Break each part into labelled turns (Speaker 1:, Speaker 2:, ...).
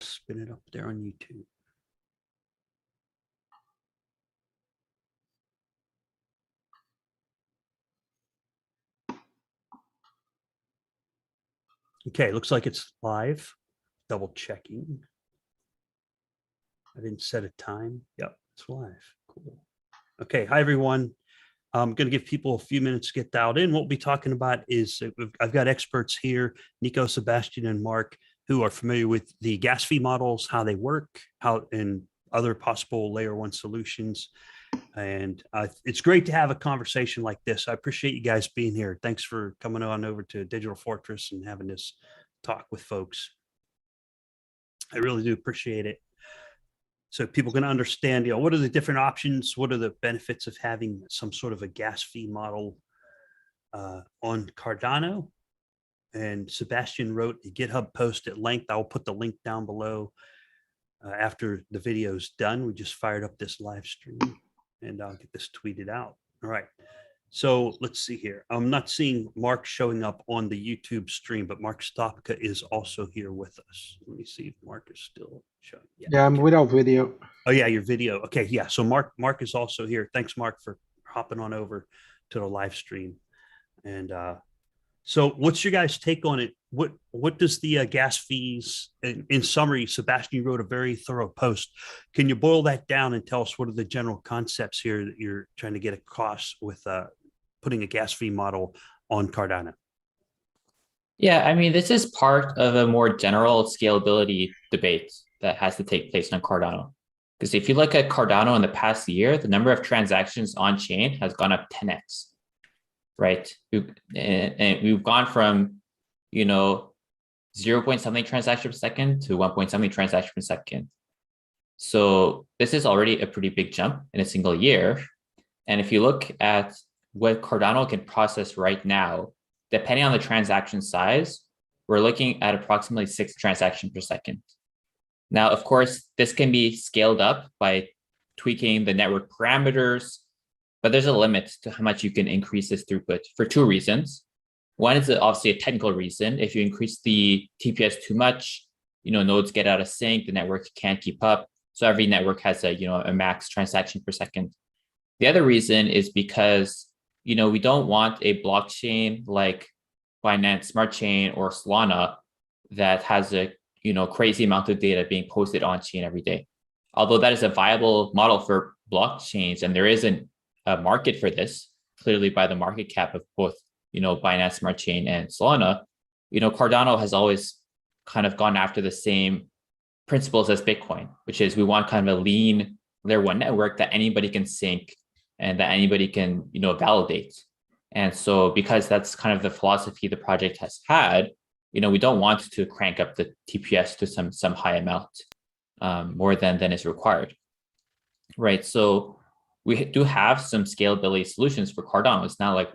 Speaker 1: spin it up there on YouTube. Okay, looks like it's live. Double checking. I didn't set a time. Yep, it's live. Cool. Okay, hi everyone. I'm going to give people a few minutes to get dialed in. What we'll be talking about is I've got experts here, Nico, Sebastian, and Mark, who are familiar with the gas fee models, how they work, and other possible layer one solutions. And it's great to have a conversation like this. I appreciate you guys being here. Thanks for coming on over to Digital Fortress and having this talk with folks. I really do appreciate it. So people can understand, what are the different options? What are the benefits of having some sort of a gas fee model on Cardano? And Sebastian wrote a GitHub post at length. I'll put the link down below after the video is done. We just fired up this live stream and I'll get this tweeted out. All right. So let's see here. I'm not seeing Mark showing up on the YouTube stream, but Mark Stopka is also here with us. Let me see if Mark is still showing.
Speaker 2: Yeah, I'm without video.
Speaker 1: Oh yeah, your video. Okay, yeah. So Mark is also here. Thanks, Mark, for hopping on over to the live stream. And so what's your guys' take on it? What does the gas fees, in summary, Sebastian, you wrote a very thorough post. Can you boil that down and tell us what are the general concepts here that you're trying to get across with putting a gas fee model on Cardano?
Speaker 3: Yeah, I mean, this is part of a more general scalability debate that has to take place on Cardano. Because if you look at Cardano in the past year, the number of transactions on chain has gone up 10x, right? And we've gone from, 0 point something transaction per second to 1 point something transaction per second. So this is already a pretty big jump in a single year. And if you look at what Cardano can process right now, depending on the transaction size, we're looking at approximately 6 transactions per second. Now, of course, this can be scaled up by tweaking the network parameters, but there's a limit to how much you can increase this throughput for 2 reasons. One is obviously a technical reason. If you increase the TPS too much, nodes get out of sync, the network can't keep up. So every network has a max transaction per second. The other reason is because, we don't want a blockchain like Binance Smart Chain or Solana that has a, crazy amount of data being posted on chain every day. Although that is a viable model for blockchains, and there isn't a market for this, clearly by the market cap of both, Binance Smart Chain and Solana, Cardano has always kind of gone after the same principles as Bitcoin, which is we want kind of a lean layer one network that anybody can sync and that anybody can, validate. And so because that's kind of the philosophy the project has had, we don't want to crank up the TPS to some high amount, more than is required, right? So we do have some scalability solutions for Cardano. It's not like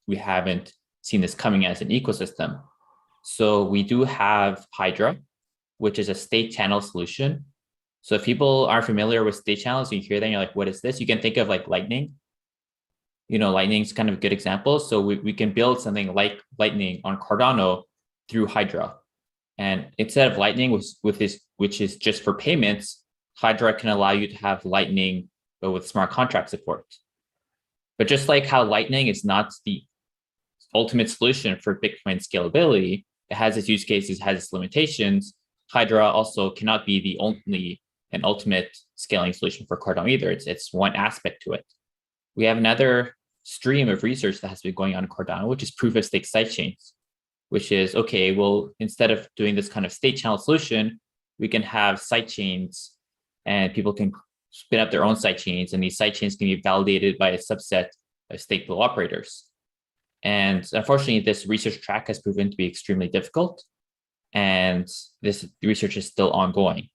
Speaker 3: we haven't seen this coming as an ecosystem. So we do have Hydra, which is a state channel solution. So if people aren't familiar with state channels, you hear that and you're like, what is this? You can think of like Lightning. Lightning is kind of a good example. So we can build something like Lightning on Cardano through Hydra. And instead of Lightning, which is just for payments, Hydra can allow you to have Lightning, but with smart contract support. But just like how Lightning is not the ultimate solution for Bitcoin scalability, it has its use cases, has its limitations. Hydra also cannot be the only and ultimate scaling solution for Cardano either. It's one aspect to it. We have another stream of research that has been going on in Cardano, which is proof of stake sidechains, which is, okay, well, instead of doing this kind of state channel solution, we can have sidechains and people can spin up their own sidechains, and these sidechains can be validated by a subset of stake pool operators. And unfortunately, this research track has proven to be extremely difficult, and this research is still ongoing.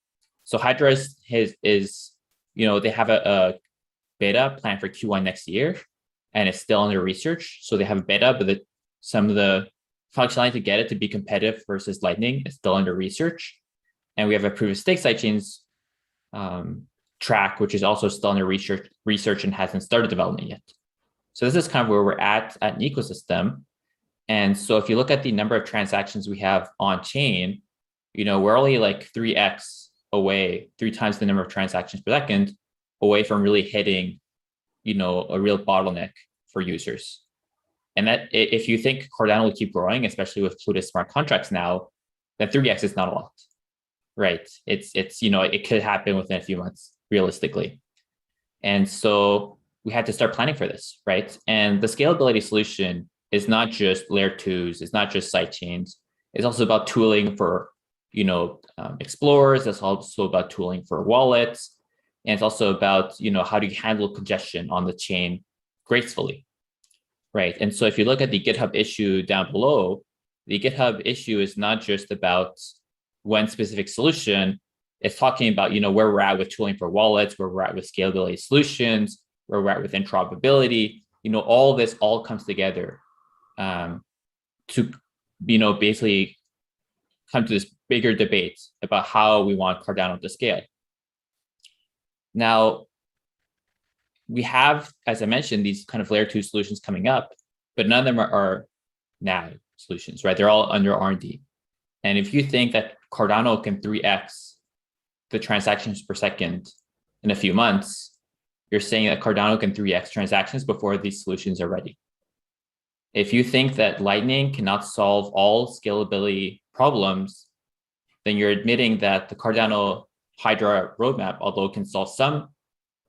Speaker 3: So Hydra is they have a beta planned for Q1 next year, and it's still under research. So they have a beta, but some of the functionality to get it to be competitive versus Lightning is still under research. And we have a proof of stake sidechains track, which is also still under research and hasn't started development yet. So this is kind of where we're at an ecosystem. And so if you look at the number of transactions we have on chain, we're only like 3x away, 3 times the number of transactions per second away from really hitting, a real bottleneck for users. And that if you think Cardano will keep growing, especially with Plutus smart contracts now, then 3x is not a lot, right? It could happen within a few months, realistically. And so we had to start planning for this, right? And the scalability solution is not just layer twos, it's not just sidechains. It's also about tooling for, explorers. It's also about tooling for wallets. And it's also about, how do you handle congestion on the chain gracefully, right? And so if you look at the GitHub issue down below, the GitHub issue is not just about one specific solution. It's talking about, where we're at with tooling for wallets, where we're at with scalability solutions, where we're at with interoperability. All this all comes together to, basically come to this bigger debate about how we want Cardano to scale. Now, we have, as I mentioned, these kind of layer 2 solutions coming up, but none of them are now solutions, right? They're all under R&D. And if you think that Cardano can 3x the transactions per second in a few months, you're saying that Cardano can 3x transactions before these solutions are ready. If you think that Lightning cannot solve all scalability problems, then you're admitting that the Cardano Hydra roadmap, although it can solve some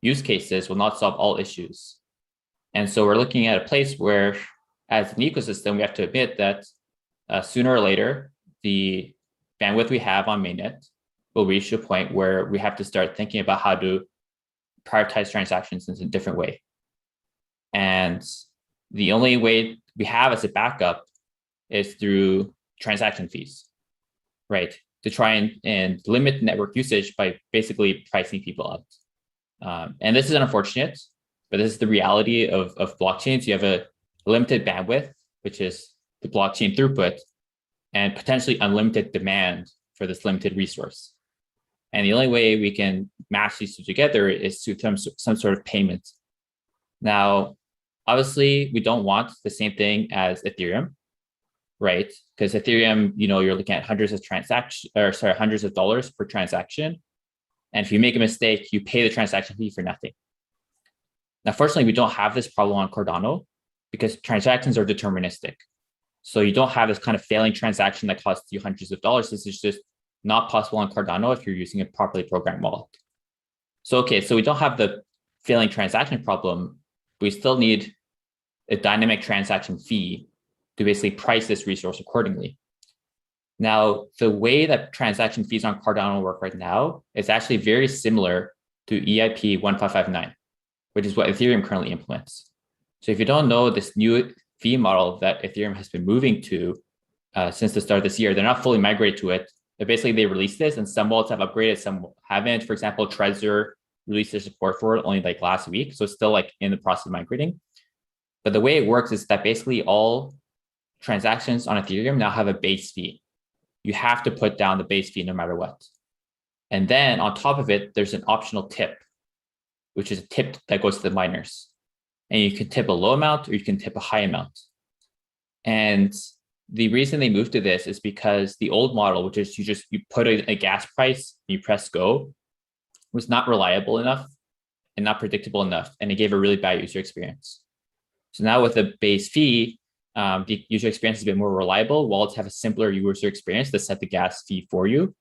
Speaker 3: use cases, will not solve all issues. And so we're looking at a place where, as an ecosystem, we have to admit that sooner or later, the bandwidth we have on mainnet will reach a point where we have to start thinking about how to prioritize transactions in a different way. And the only way we have as a backup is through transaction fees, right? To try and limit network usage by basically pricing people out. And this is unfortunate, but this is the reality of blockchains. You have a limited bandwidth, which is the blockchain throughput, and potentially unlimited demand for this limited resource. And the only way we can match these two together is through some sort of payment. Now, obviously, we don't want the same thing as Ethereum, right? Because Ethereum, you're looking at hundreds of dollars per transaction. And if you make a mistake, you pay the transaction fee for nothing. Now, fortunately, we don't have this problem on Cardano because transactions are deterministic. So you don't have this kind of failing transaction that costs you hundreds of dollars. This is just not possible on Cardano if you're using a properly programmed wallet. So we don't have the failing transaction problem. We still need a dynamic transaction fee to basically price this resource accordingly. Now, the way that transaction fees on Cardano work right now is actually very similar to EIP 1559, which is what Ethereum currently implements. So if you don't know this new fee model that Ethereum has been moving to since the start of this year, they're not fully migrated to it. But basically, they released this, and some wallets have upgraded, some haven't. For example, Trezor released their support for it only like last week, so it's still like in the process of migrating. But the way it works is that basically all transactions on Ethereum now have a base fee. You have to put down the base fee no matter what. And then on top of it, there's an optional tip, which is a tip that goes to the miners. And you can tip a low amount or you can tip a high amount. And the reason they moved to this is because the old model, which is you put a gas price, you press go, was not reliable enough and not predictable enough. And it gave a really bad user experience. So now with the base fee, the user experience is a bit more reliable. Wallets have a simpler user experience to set the gas fee for you.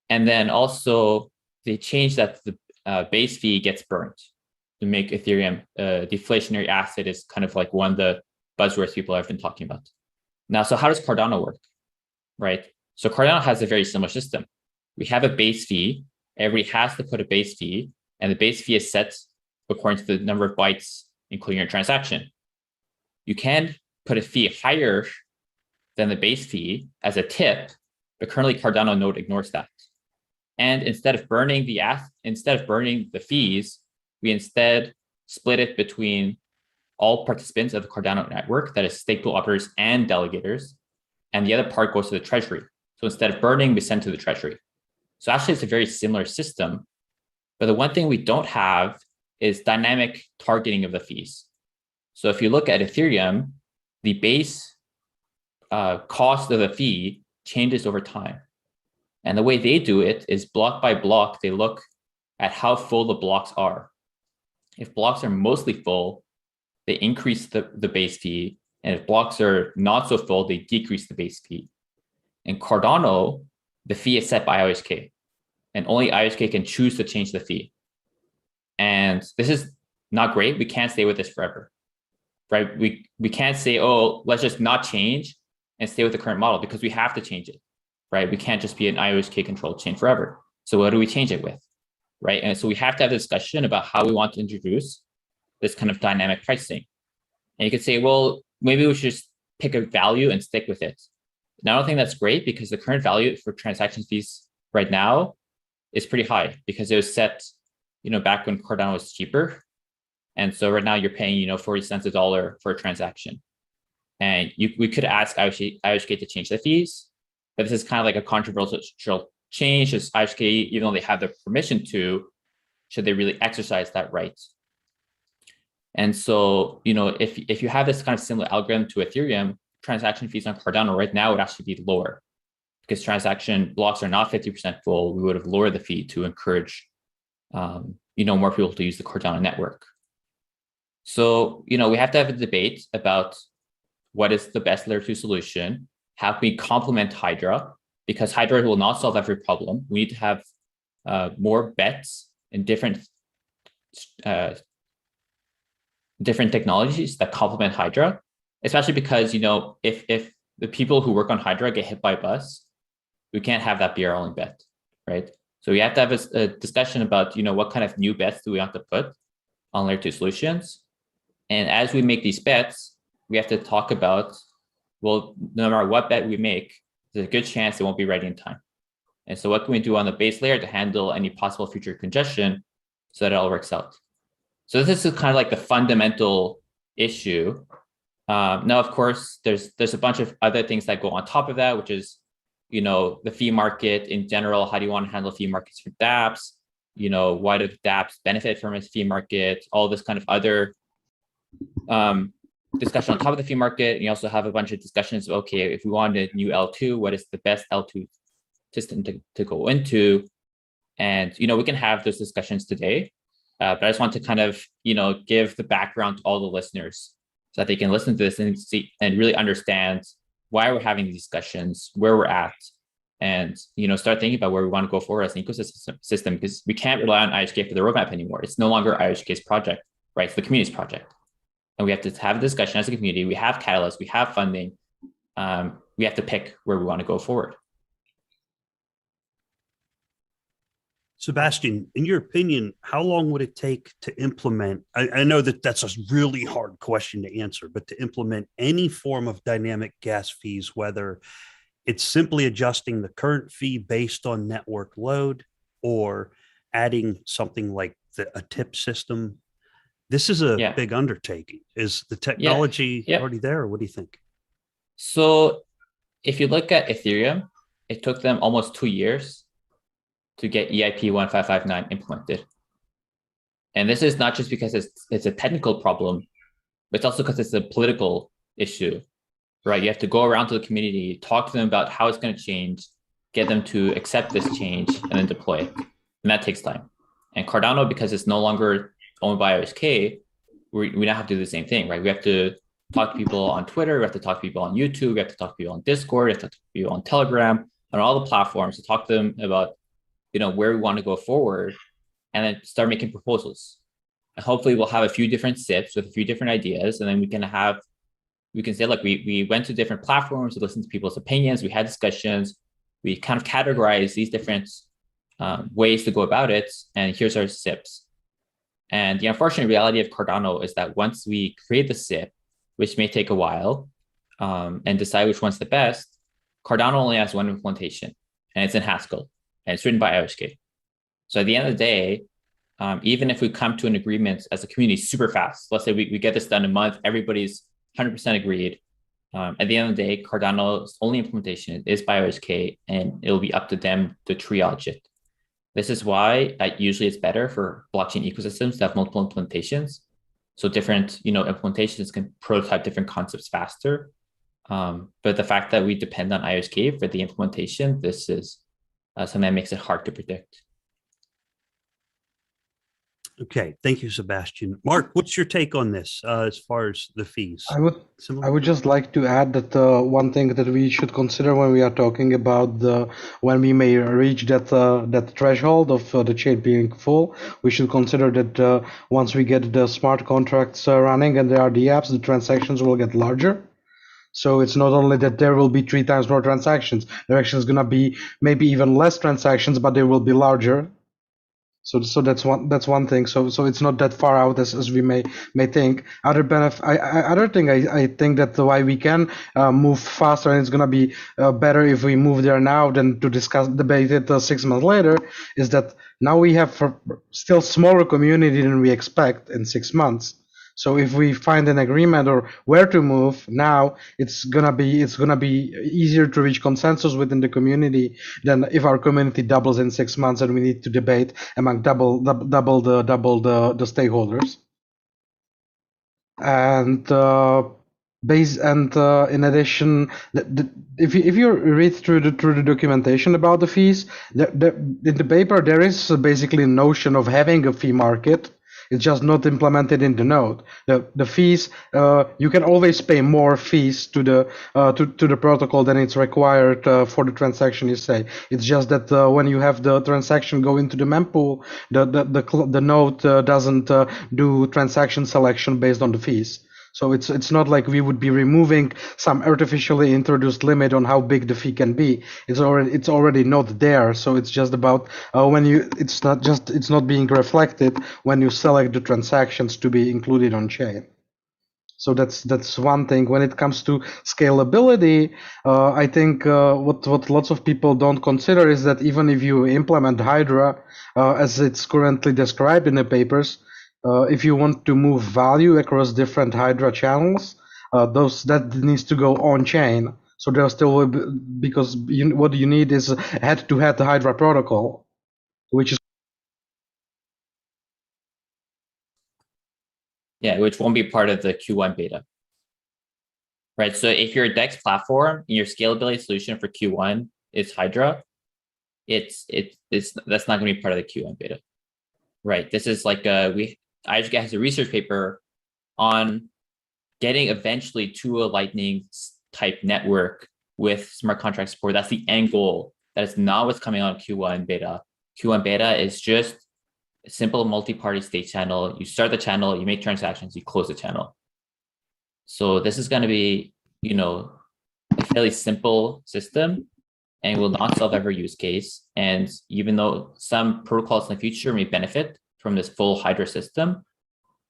Speaker 3: And then also they changed that the base fee gets burnt to make Ethereum a deflationary asset is kind of like one of the buzzwords people have been talking about. Now, so how does Cardano work, right? So Cardano has a very similar system. We have a base fee. Everybody has to put a base fee, and the base fee is set according to the number of bytes, including your transaction. You can put a fee higher than the base fee as a tip, but currently Cardano node ignores that. And instead of burning the fees, we instead split it between all participants of the Cardano network, that is stake pool operators and delegators, and the other part goes to the treasury. So instead of burning, we send to the treasury. So actually it's a very similar system, but the one thing we don't have is dynamic targeting of the fees. So if you look at Ethereum, the base cost of the fee changes over time. And the way they do it is block by block, they look at how full the blocks are. If blocks are mostly full, they increase the base fee. And if blocks are not so full, they decrease the base fee. In Cardano, the fee is set by IOHK, and only IOHK can choose to change the fee. And this is not great. We can't stay with this forever, right? We can't say, oh, let's just not change and stay with the current model, because we have to change it, right? We can't just be an IOHK controlled chain forever. So what do we change it with, right? And so we have to have a discussion about how we want to introduce this kind of dynamic pricing. And you could say, well, maybe we should just pick a value and stick with it. And I don't think that's great, because the current value for transaction fees right now is pretty high, because it was set, back when Cardano was cheaper. And so right now you're paying, 40 cents a dollar for a transaction. And we could ask IOHK to change the fees, but this is kind of like a controversial change. Is IOHK, even though they have the permission to, should they really exercise that right? And so, if you have this kind of similar algorithm to Ethereum, transaction fees on Cardano right now would actually be lower, because transaction blocks are not 50% full. We would have lowered the fee to encourage, more people to use the Cardano network. So, we have to have a debate about what is the best layer 2 solution. How can we complement Hydra? Because Hydra will not solve every problem. We need to have more bets in different technologies that complement Hydra, especially because, if the people who work on Hydra get hit by a bus, we can't have that be our only bet, right? So we have to have a discussion about, what kind of new bets do we want to put on layer 2 solutions. And as we make these bets, we have to talk about, well, no matter what bet we make, there's a good chance it won't be ready in time. And so what can we do on the base layer to handle any possible future congestion so that it all works out? So this is kind of like the fundamental issue. Now, of course, there's a bunch of other things that go on top of that, which is, the fee market in general. How do you want to handle fee markets for dApps? Why do dApps benefit from its fee market? All this kind of other discussion on top of the fee market. And you also have a bunch of discussions of, okay, if we want a new L2, what is the best L2 system to go into? And, we can have those discussions today. But I just want to kind of, give the background to all the listeners so that they can listen to this and see and really understand why we're having these discussions, where we're at, and, start thinking about where we want to go forward as an ecosystem, because we can't rely on IHK for the roadmap anymore. It's no longer IHK's project, right? It's the community's project. And we have to have a discussion as a community. We have catalysts, we have funding. We have to pick where we want to go forward.
Speaker 1: Sebastian, in your opinion, how long would it take to implement? I know that that's a really hard question to answer, but to implement any form of dynamic gas fees, whether it's simply adjusting the current fee based on network load or adding something like a tip system. This is a big undertaking. Is the technology already there, or what do you think?
Speaker 3: So if you look at Ethereum, it took them almost 2 years to get EIP 1559 implemented. And this is not just because it's a technical problem, but it's also because it's a political issue, right? You have to go around to the community, talk to them about how it's going to change, get them to accept this change, and then deploy it. And that takes time. And Cardano, because it's no longer owned by IOHK, we now have to do the same thing, right? We have to talk to people on Twitter, we have to talk to people on YouTube, we have to talk to people on Discord, we have to talk to people on Telegram, on all the platforms to talk to them about, where we want to go forward, and then start making proposals. And hopefully we'll have a few different SIPs with a few different ideas, and then we can say, look, we went to different platforms to listen to people's opinions, we had discussions, we kind of categorized these different ways to go about it, and here's our SIPs. And the unfortunate reality of Cardano is that once we create the SIP, which may take a while, and decide which one's the best, Cardano only has one implementation, and it's in Haskell, and it's written by IOHK. So at the end of the day, even if we come to an agreement as a community super fast, let's say we get this done in a month, everybody's 100% agreed. At the end of the day, Cardano's only implementation is by IOHK, and it'll be up to them to triage it. This is why usually it's better for blockchain ecosystems to have multiple implementations. So different, implementations can prototype different concepts faster. But the fact that we depend on IOHK for the implementation, this is something that makes it hard to predict.
Speaker 1: Okay, thank you, Sebastian. Mark, what's your take on this as far as the fees?
Speaker 2: I would just like to add that one thing that we should consider when we are talking about when we may reach that threshold of the chain being full, we should consider that once we get the smart contracts running and there are the apps, the transactions will get larger. So it's not only that there will be 3 times more transactions, there actually is going to be maybe even less transactions, but they will be larger. So that's one thing. So it's not that far out as we may think. Other thing I think that why we can move faster and it's gonna be better if we move there now than to debate it 6 months later is that now we have still smaller community than we expect in 6 months. So if we find an agreement or where to move now, it's gonna be easier to reach consensus within the community than if our community doubles in 6 months and we need to debate among double the stakeholders. And in addition, if you read through the documentation about the fees, in the paper there is basically a notion of having a fee market. It's just not implemented in the node. The fees, you can always pay more fees to the protocol than it's required for the transaction. You say it's just that when you have the transaction go into the mempool, the node doesn't do transaction selection based on the fees. So it's not like we would be removing some artificially introduced limit on how big the fee can be. It's already not there. So it's just about it's not being reflected when you select the transactions to be included on chain. So that's one thing. When it comes to scalability, I think what lots of people don't consider is that even if you implement Hydra as it's currently described in the papers, if you want to move value across different Hydra channels, that needs to go on chain. So there still because what you need is head-to-head Hydra protocol, which is
Speaker 3: which won't be part of the Q1 beta. Right. So if your DEX platform and your scalability solution for Q1 is Hydra, that's not going to be part of the Q1 beta. Right. This is like IHK has a research paper on getting eventually to a Lightning type network with smart contract support. That's the end goal. That is not what's coming on Q1 beta. Q1 beta is just a simple multi-party state channel. You start the channel, you make transactions, you close the channel. So this is going to be, a fairly simple system and will not solve every use case. And even though some protocols in the future may benefit from this full Hydra system,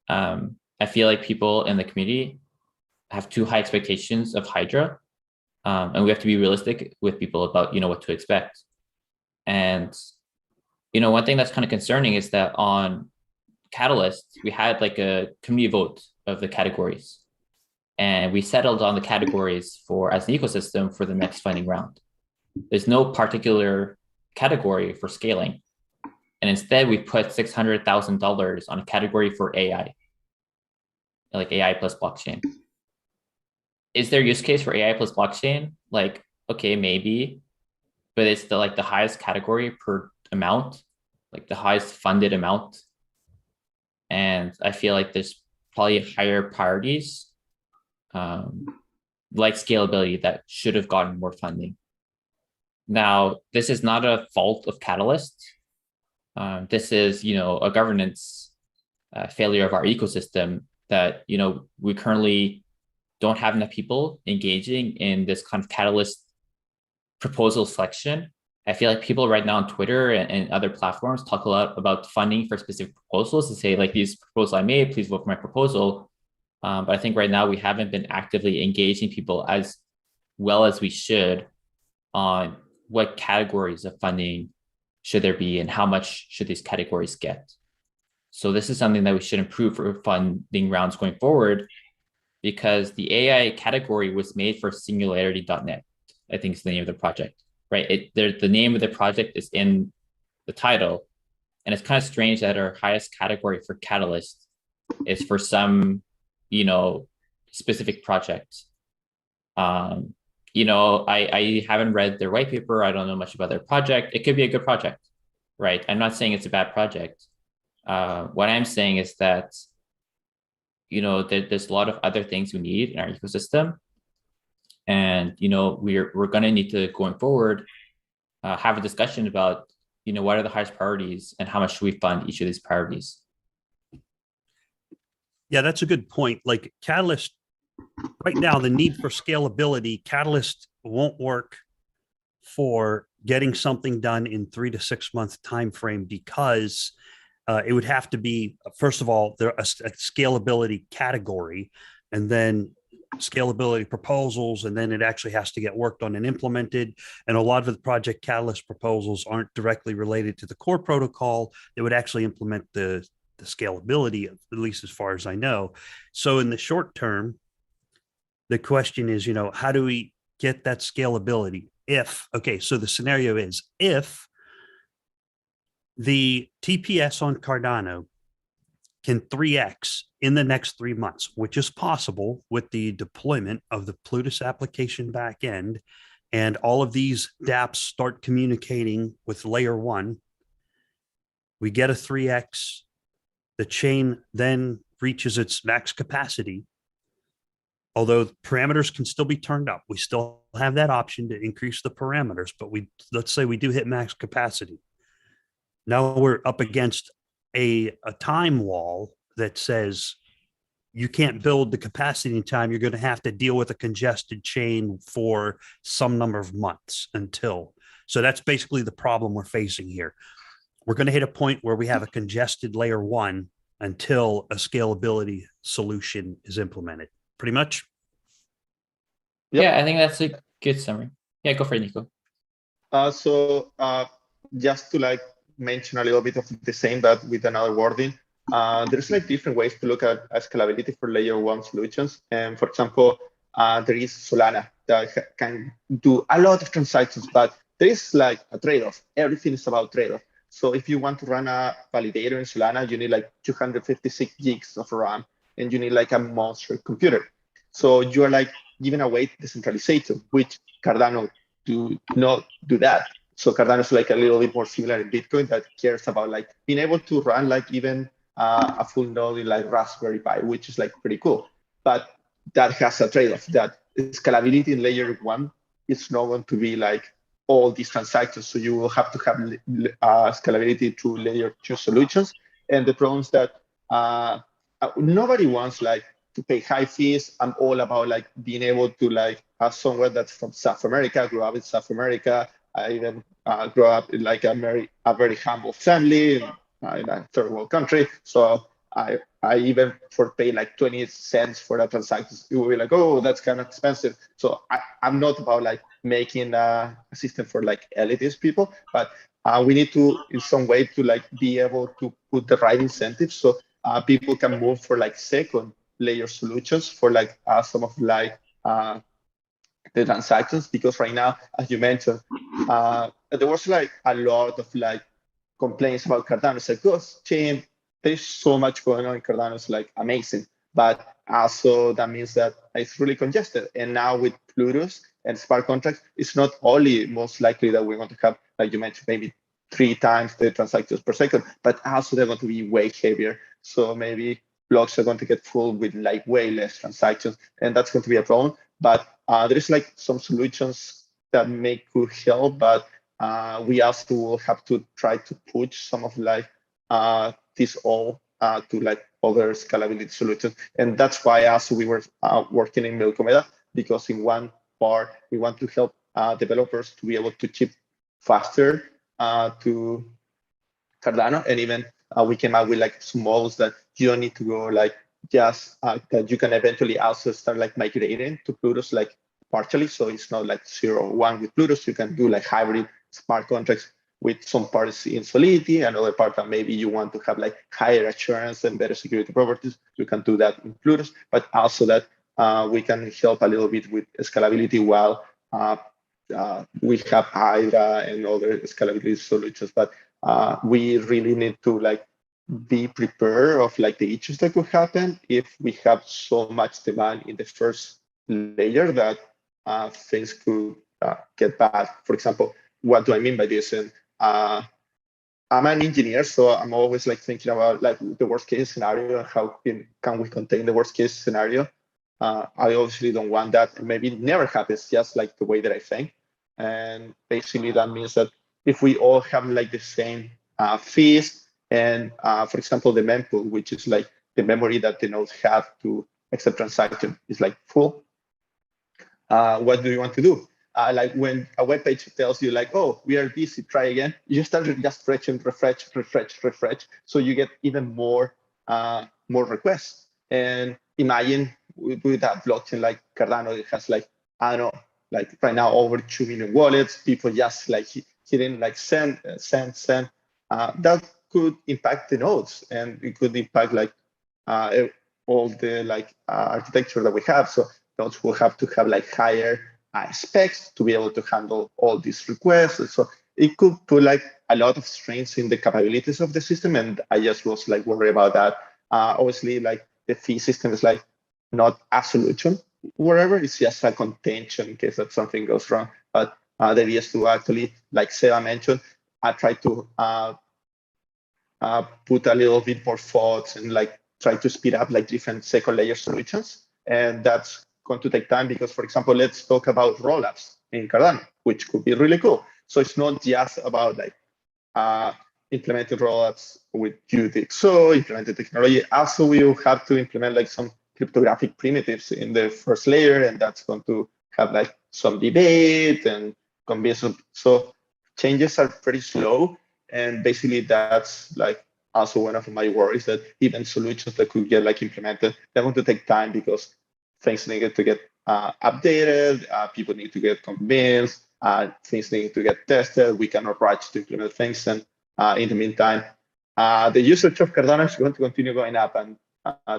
Speaker 3: I feel like people in the community have too high expectations of Hydra. And we have to be realistic with people about, what to expect. And, one thing that's kind of concerning is that on Catalyst, we had like a community vote of the categories. And we settled on the categories as an ecosystem for the next funding round. There's no particular category for scaling. And instead, we put $600,000 on a category for AI, like AI plus blockchain. Is there use case for AI plus blockchain? Like, okay, maybe, but it's the highest category per amount, like the highest funded amount. And I feel like there's probably higher priorities, like scalability, that should have gotten more funding. Now, this is not a fault of Catalyst. This is, a governance failure of our ecosystem that, we currently don't have enough people engaging in this kind of Catalyst proposal selection. I feel like people right now on Twitter and other platforms talk a lot about funding for specific proposals to say, like, these proposals I made, please vote for my proposal. But I think right now we haven't been actively engaging people as well as we should on what categories of funding should there be and how much should these categories get. So this is something that we should improve for funding rounds going forward, because the AI category was made for Singularity.net, I think is the name of the project, right? The name of the project is in the title. And it's kind of strange that our highest category for Catalyst is for some, specific project. I haven't read their white paper. I don't know much about their project. It could be a good project, right? I'm not saying it's a bad project. What I'm saying is that, there's a lot of other things we need in our ecosystem. And, we're going to need to, going forward, have a discussion about, what are the highest priorities and how much should we fund each of these priorities.
Speaker 1: Yeah, that's a good point. Like Catalyst, right now, the need for scalability, Catalyst won't work for getting something done in 3 to 6 month time frame because it would have to be, first of all, there a scalability category, and then scalability proposals, and then it actually has to get worked on and implemented. And a lot of the Project Catalyst proposals aren't directly related to the core protocol. They would actually implement the scalability, at least as far as I know. So in the short term, the question is, how do we get that scalability? So the scenario is if the TPS on Cardano can 3x in the next 3 months, which is possible with the deployment of the Plutus application backend, and all of these dApps start communicating with layer 1, we get a 3x. The chain then reaches its max capacity. Although parameters can still be turned up, we still have that option to increase the parameters, but let's say we do hit max capacity. Now we're up against a time wall that says you can't build the capacity in time. You're going to have to deal with a congested chain for some number of months until. So that's basically the problem we're facing here. We're going to hit a point where we have a congested layer 1 until a scalability solution is implemented. Pretty much.
Speaker 3: Yep. Yeah, I think that's a good summary. Yeah, go for it, Nico.
Speaker 4: Just to mention a little bit of the same, but with another wording, there's different ways to look at scalability for layer 1 solutions. And for example, there is Solana that can do a lot of transactions, but there is a trade-off. Everything is about trade-off. So if you want to run a validator in Solana, you need 256 gigs of RAM, and you need a monster computer. So you are giving away decentralization, which Cardano do not do that. So Cardano is a little bit more similar in Bitcoin that cares about being able to run even a full node in Raspberry Pi, which is pretty cool. But that has a trade-off, that scalability in layer 1 is not going to be all these transactions. So you will have to have scalability through layer 2 solutions. And the problem is that nobody wants to pay high fees. I'm all about being able to have somewhere that's from South America, grow up in South America. I even grew up in a very humble family in a third world country. So I even for pay 20 cents for that transaction, it will be oh, that's kind of expensive. So I'm not about making a system for elitist people, but we need to in some way to be able to put the right incentives so people can move for second layer solutions for some of the transactions, because right now, as you mentioned, there was a lot of complaints about Cardano. It's ghost chain. There's so much going on in Cardano. It's amazing, but also that means that it's really congested. And now with Plutus and smart contracts, it's not only most likely that we're going to have, like you mentioned, maybe 3 times the transactions per second, but also they're going to be way heavier. So maybe blocks are going to get full with way less transactions, and that's going to be a problem. But there is some solutions that could help, but we also will have to try to push some of this all to other scalability solutions. And that's why also we were working in Melcomeda, because in one part we want to help developers to be able to ship faster to Cardano, and even we came out with some models that you don't need to go just that you can eventually also start migrating to Plutus partially. So it's not 0-1 with Plutus. You can do hybrid smart contracts with some parts in Solidity, and other part that maybe you want to have higher assurance and better security properties. You can do that in Plutus, but also that we can help a little bit with scalability while we have Hydra and other scalability solutions. But we really need to be prepared of the issues that could happen if we have so much demand in the first layer that things could get bad. For example, what do I mean by this? And I'm an engineer, so I'm always like thinking about like the worst case scenario and how can we contain the worst case scenario. I obviously don't want that, and maybe it never happens, just like the way that I think. And basically that means that if we all have like the same fees, and for example, the mempool, which is like the memory that the nodes have to accept transaction, is like full. What do you want to do? Like when a web page tells you like, oh, we are busy, try again, you start to just refresh. So you get even more requests. And imagine with that blockchain like Cardano, it has like, I don't know, like right now over 2 million wallets, people just like hitting like send. That could impact the nodes, and it could impact like all the like architecture that we have. So nodes will have to have like higher specs to be able to handle all these requests. So it could put like a lot of strains in the capabilities of the system, and I just was like worried about that. Obviously, like the fee system is like not a solution, whatever. It's just a contention in case that something goes wrong. But the idea is to actually, like Seba mentioned, I try to put a little bit more thoughts and like try to speed up like different second layer solutions. And that's going to take time because, for example, let's talk about rollups in Cardano, which could be really cool. So it's not just about like implementing rollups with UTXO, implementing technology. Also, we will have to implement like some cryptographic primitives in the first layer, and that's going to have like some debate and convince. So changes are pretty slow, and basically that's like also one of my worries, that even solutions that could get like implemented, they're going to take time because things need to get updated, people need to get convinced, things need to get tested. We cannot rush to implement things, and in the meantime, the usage of Cardano is going to continue going up, and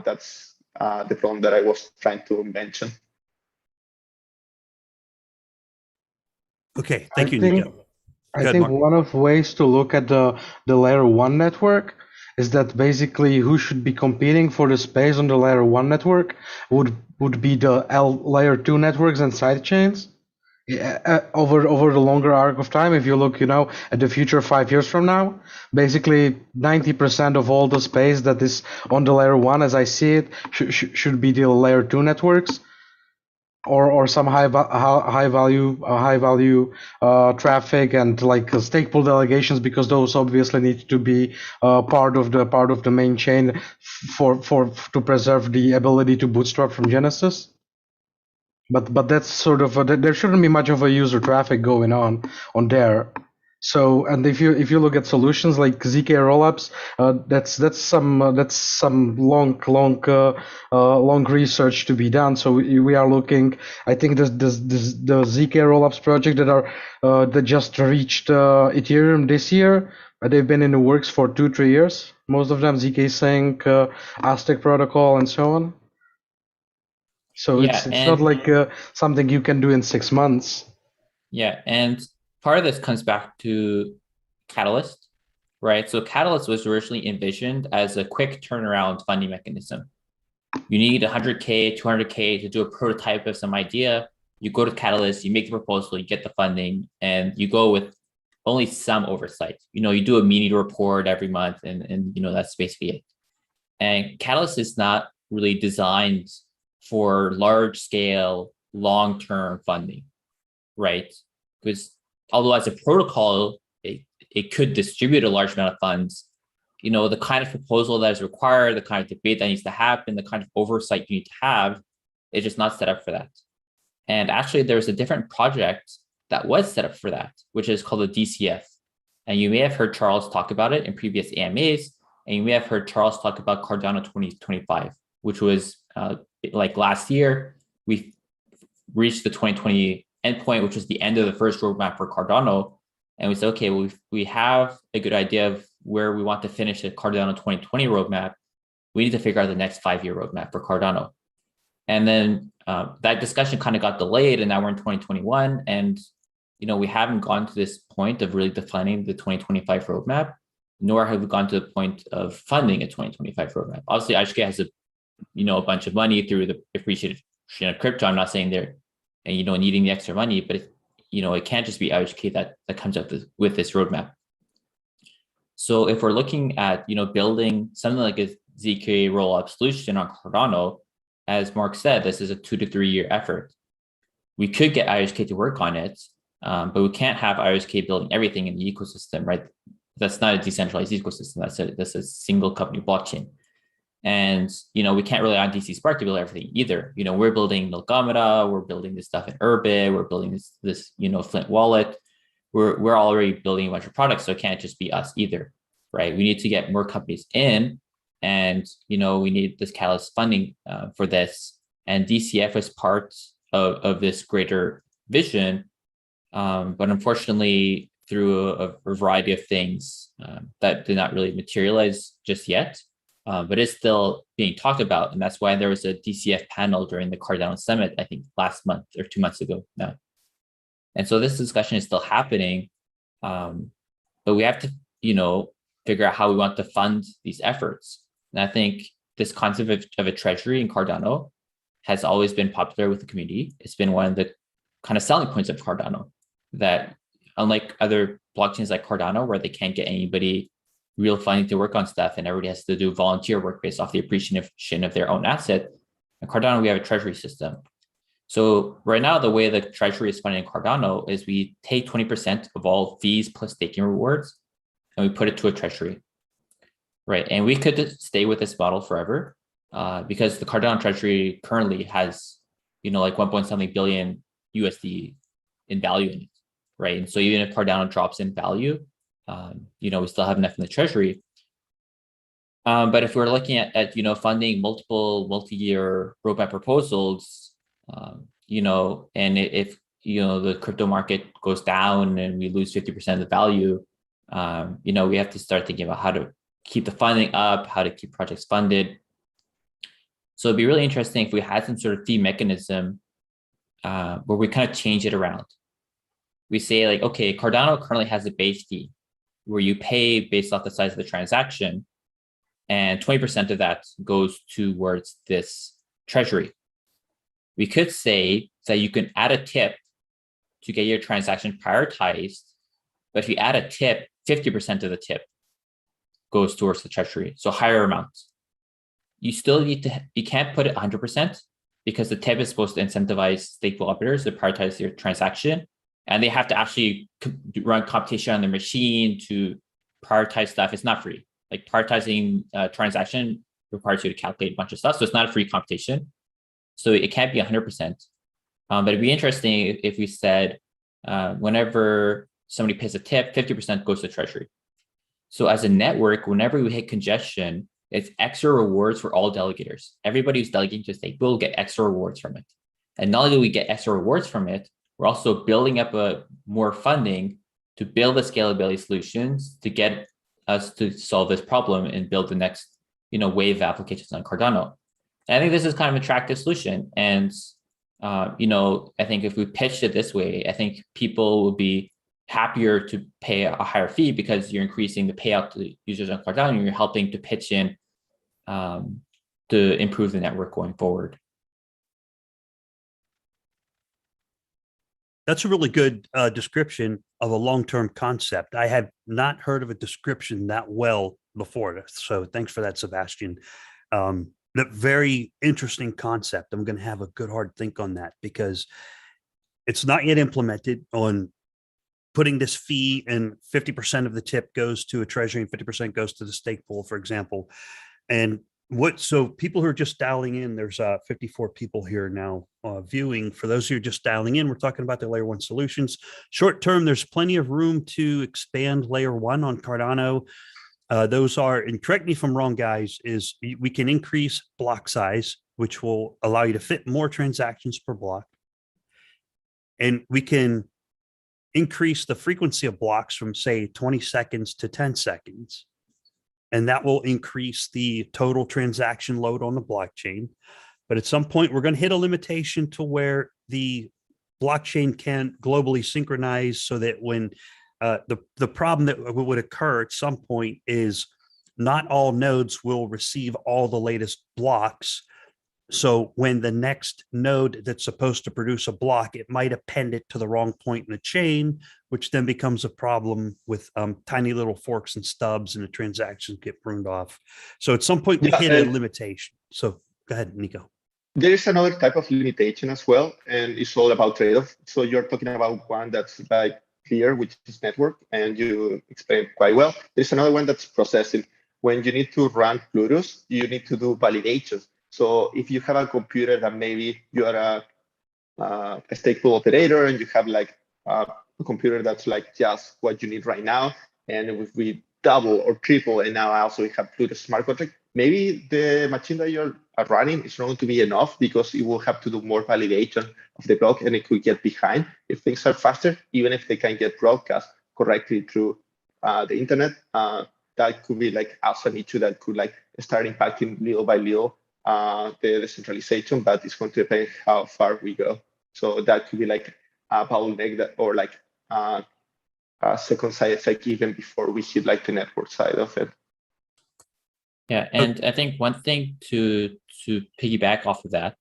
Speaker 4: that's the problem that I was trying to mention.
Speaker 1: Okay, thank you, Nico.
Speaker 2: I think one of ways to look at the layer 1 network is that basically who should be competing for the space on the layer 1 network would be the layer 2 networks and sidechains. Over the longer arc of time, if you look, at the future 5 years from now, basically 90% of all the space that is on the layer 1, as I see it, should be the layer 2 networks. Or some high value traffic and like stake pool delegations, because those obviously need to be part of the main chain to preserve the ability to bootstrap from Genesis. But that's sort of there shouldn't be much of a user traffic going on there. So, and if you look at solutions like ZK rollups, that's some long research to be done. So we are looking. I think the ZK rollups project that just reached Ethereum this year. They've been in the works for 2-3 years. Most of them ZK Sync, Aztec protocol, and so on. So it's not like something you can do in 6 months.
Speaker 3: Yeah, and part of this comes back to Catalyst, right? So Catalyst was originally envisioned as a quick turnaround funding mechanism. You need 100K, 200K to do a prototype of some idea. You go to Catalyst, you make the proposal, you get the funding, and you go with only some oversight. You do a mini report every month, and that's basically it. And Catalyst is not really designed for large scale, long-term funding, right? Because although as a protocol, it could distribute a large amount of funds, the kind of proposal that is required, the kind of debate that needs to happen, the kind of oversight you need to have, it's just not set up for that. And actually, there's a different project that was set up for that, which is called the DCF. And you may have heard Charles talk about it in previous AMAs, and you may have heard Charles talk about Cardano 2025, which was like last year, we reached the 2020 endpoint, which was the end of the first roadmap for Cardano. And we said, okay, we have a good idea of where we want to finish the Cardano 2020 roadmap. We need to figure out the next 5-year roadmap for Cardano. And then that discussion kind of got delayed, and now we're in 2021. And, we haven't gone to this point of really defining the 2025 roadmap, nor have we gone to the point of funding a 2025 roadmap. Obviously, IHK has a bunch of money through the appreciation of crypto. I'm not saying they're and needing the extra money, but it can't just be IOHK that comes up with this roadmap. So if we're looking at building something like a ZK rollup solution on Cardano, as Mark said, this is a 2 to 3 year effort. We could get IOHK to work on it, but we can't have IOHK building everything in the ecosystem, right? That's not a decentralized ecosystem. That's a single company blockchain. And, we can't rely on DC Spark to build everything either. We're building Milgamata, we're building this stuff in Urbit, we're building this Flint wallet. We're already building a bunch of products, so it can't just be us either, right? We need to get more companies in, and, we need this catalyst funding for this. And DCF is part of this greater vision. But unfortunately, through a variety of things that did not really materialize just yet, but it's still being talked about. And that's why there was a DCF panel during the Cardano Summit, I think last month or 2 months ago now. And so this discussion is still happening, but we have to, figure out how we want to fund these efforts. And I think this concept of a treasury in Cardano has always been popular with the community. It's been one of the kind of selling points of Cardano, that unlike other blockchains like Cardano, where they can't get anybody real funding to work on stuff and everybody has to do volunteer work based off the appreciation of their own asset, in Cardano, we have a treasury system. So right now, the way the treasury is funded in Cardano is we take 20% of all fees plus staking rewards, and we put it to a treasury, right? And we could stay with this model forever because the Cardano treasury currently has, like 1.something billion USD in value in it, right? And so even if Cardano drops in value, we still have enough in the treasury. But if we're looking at funding multiple multi-year roadmap proposals, and if the crypto market goes down and we lose 50% of the value, we have to start thinking about how to keep the funding up, how to keep projects funded. So it'd be really interesting if we had some sort of fee mechanism where we kind of change it around. We say like, okay, Cardano currently has a base fee where you pay based off the size of the transaction, and 20% of that goes towards this treasury. We could say that you can add a tip to get your transaction prioritized, but if you add a tip, 50% of the tip goes towards the treasury, so higher amounts. You still you can't put it 100% because the tip is supposed to incentivize stake developers to prioritize your transaction, and they have to actually run computation on the machine to prioritize stuff. It's not free. Like prioritizing transaction requires you to calculate a bunch of stuff, so it's not a free computation. So it can't be 100%. But it'd be interesting if we said whenever somebody pays a tip, 50% goes to treasury. So as a network, whenever we hit congestion, it's extra rewards for all delegators. Everybody who's delegating to a stake will get extra rewards from it. And not only do we get extra rewards from it, we're also building up more funding to build the scalability solutions to get us to solve this problem and build the next wave of applications on Cardano. And I think this is kind of an attractive solution. And I think if we pitched it this way, I think people will be happier to pay a higher fee because you're increasing the payout to users on Cardano and you're helping to pitch in to improve the network going forward.
Speaker 1: That's a really good description of a long-term concept. I have not heard of a description that well before. So thanks for that, Sebastian. That very interesting concept. I'm going to have a good hard think on that because it's not yet implemented on putting this fee, and 50% of the tip goes to a treasury and 50% goes to the stake pool, for example. And so people who are just dialing in, there's 54 people here now viewing. For those who are just dialing in, we're talking about the layer one solutions. Short term, there's plenty of room to expand layer one on Cardano. Those are, and correct me if I'm wrong, guys, is we can increase block size, which will allow you to fit more transactions per block. And we can increase the frequency of blocks from, say, 20 seconds to 10 seconds. And that will increase the total transaction load on the blockchain. But at some point, we're going to hit a limitation to where the blockchain can globally synchronize so that when the problem that would occur at some point is not all nodes will receive all the latest blocks. So when the next node that's supposed to produce a block, it might append it to the wrong point in the chain, which then becomes a problem with tiny little forks and stubs, and the transactions get pruned off. So at some point we hit a limitation. So go ahead, Nico.
Speaker 4: There is another type of limitation as well, and it's all about trade-off. So you're talking about one that's like clear, which is network, and you explained quite well. There's another one that's processing. When you need to run Plutus, you need to do validations. So if you have a computer that maybe you are a stateful operator and you have like a computer that's like just what you need right now, and if we double or triple, and now also we have Plutus smart contract, maybe the machine that you're running is not going to be enough because it will have to do more validation of the block, and it could get behind if things are faster, even if they can get broadcast correctly through the internet. That could be like also an issue that could like start impacting little by little the decentralization, but it's going to depend how far we go. So that could be like a bottleneck that, or like a second side effect even before we hit like the network side of it.
Speaker 3: Yeah, and I think one thing to piggyback off of that.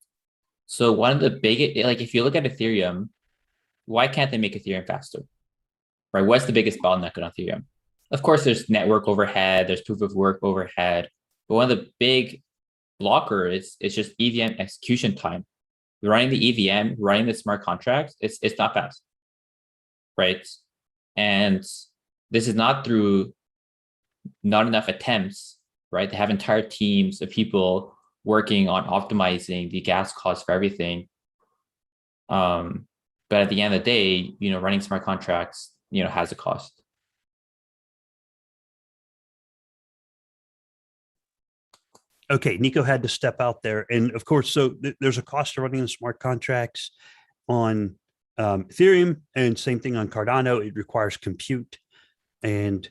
Speaker 3: So one of the big, like if you look at Ethereum, why can't they make Ethereum faster? Right? What's the biggest bottleneck on Ethereum? Of course, there's network overhead, there's proof of work overhead, but one of the big blockers is just EVM execution time. Running the EVM, running the smart contracts, it's not fast, right? And this is not through not enough attempts, right? They have entire teams of people working on optimizing the gas costs for everything. But at the end of the day, running smart contracts, has a cost.
Speaker 1: Okay, Nico had to step out there. And of course, so there's a cost to running the smart contracts on Ethereum, and same thing on Cardano. It requires compute. And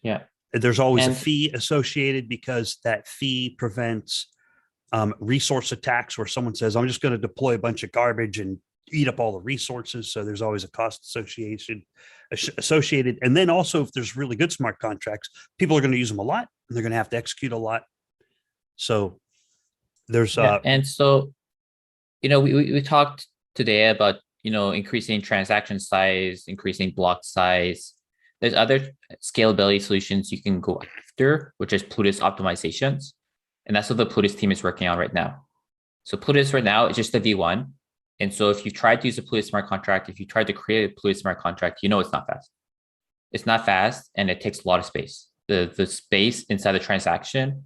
Speaker 1: there's always a fee associated, because that fee prevents resource attacks where someone says, I'm just going to deploy a bunch of garbage and eat up all the resources. So there's always a cost associated. And then also, if there's really good smart contracts, people are going to use them a lot, and they're going to have to execute a lot. So there's
Speaker 3: and so we talked today about increasing transaction size, increasing block size. There's other scalability solutions you can go after, which is Plutus optimizations, and that's what the Plutus team is working on right now. So Plutus right now is just a V1, and so if you try to use a Plutus smart contract, if you try to create a Plutus smart contract, it's not fast. It's not fast, and it takes a lot of space. The space inside the transaction,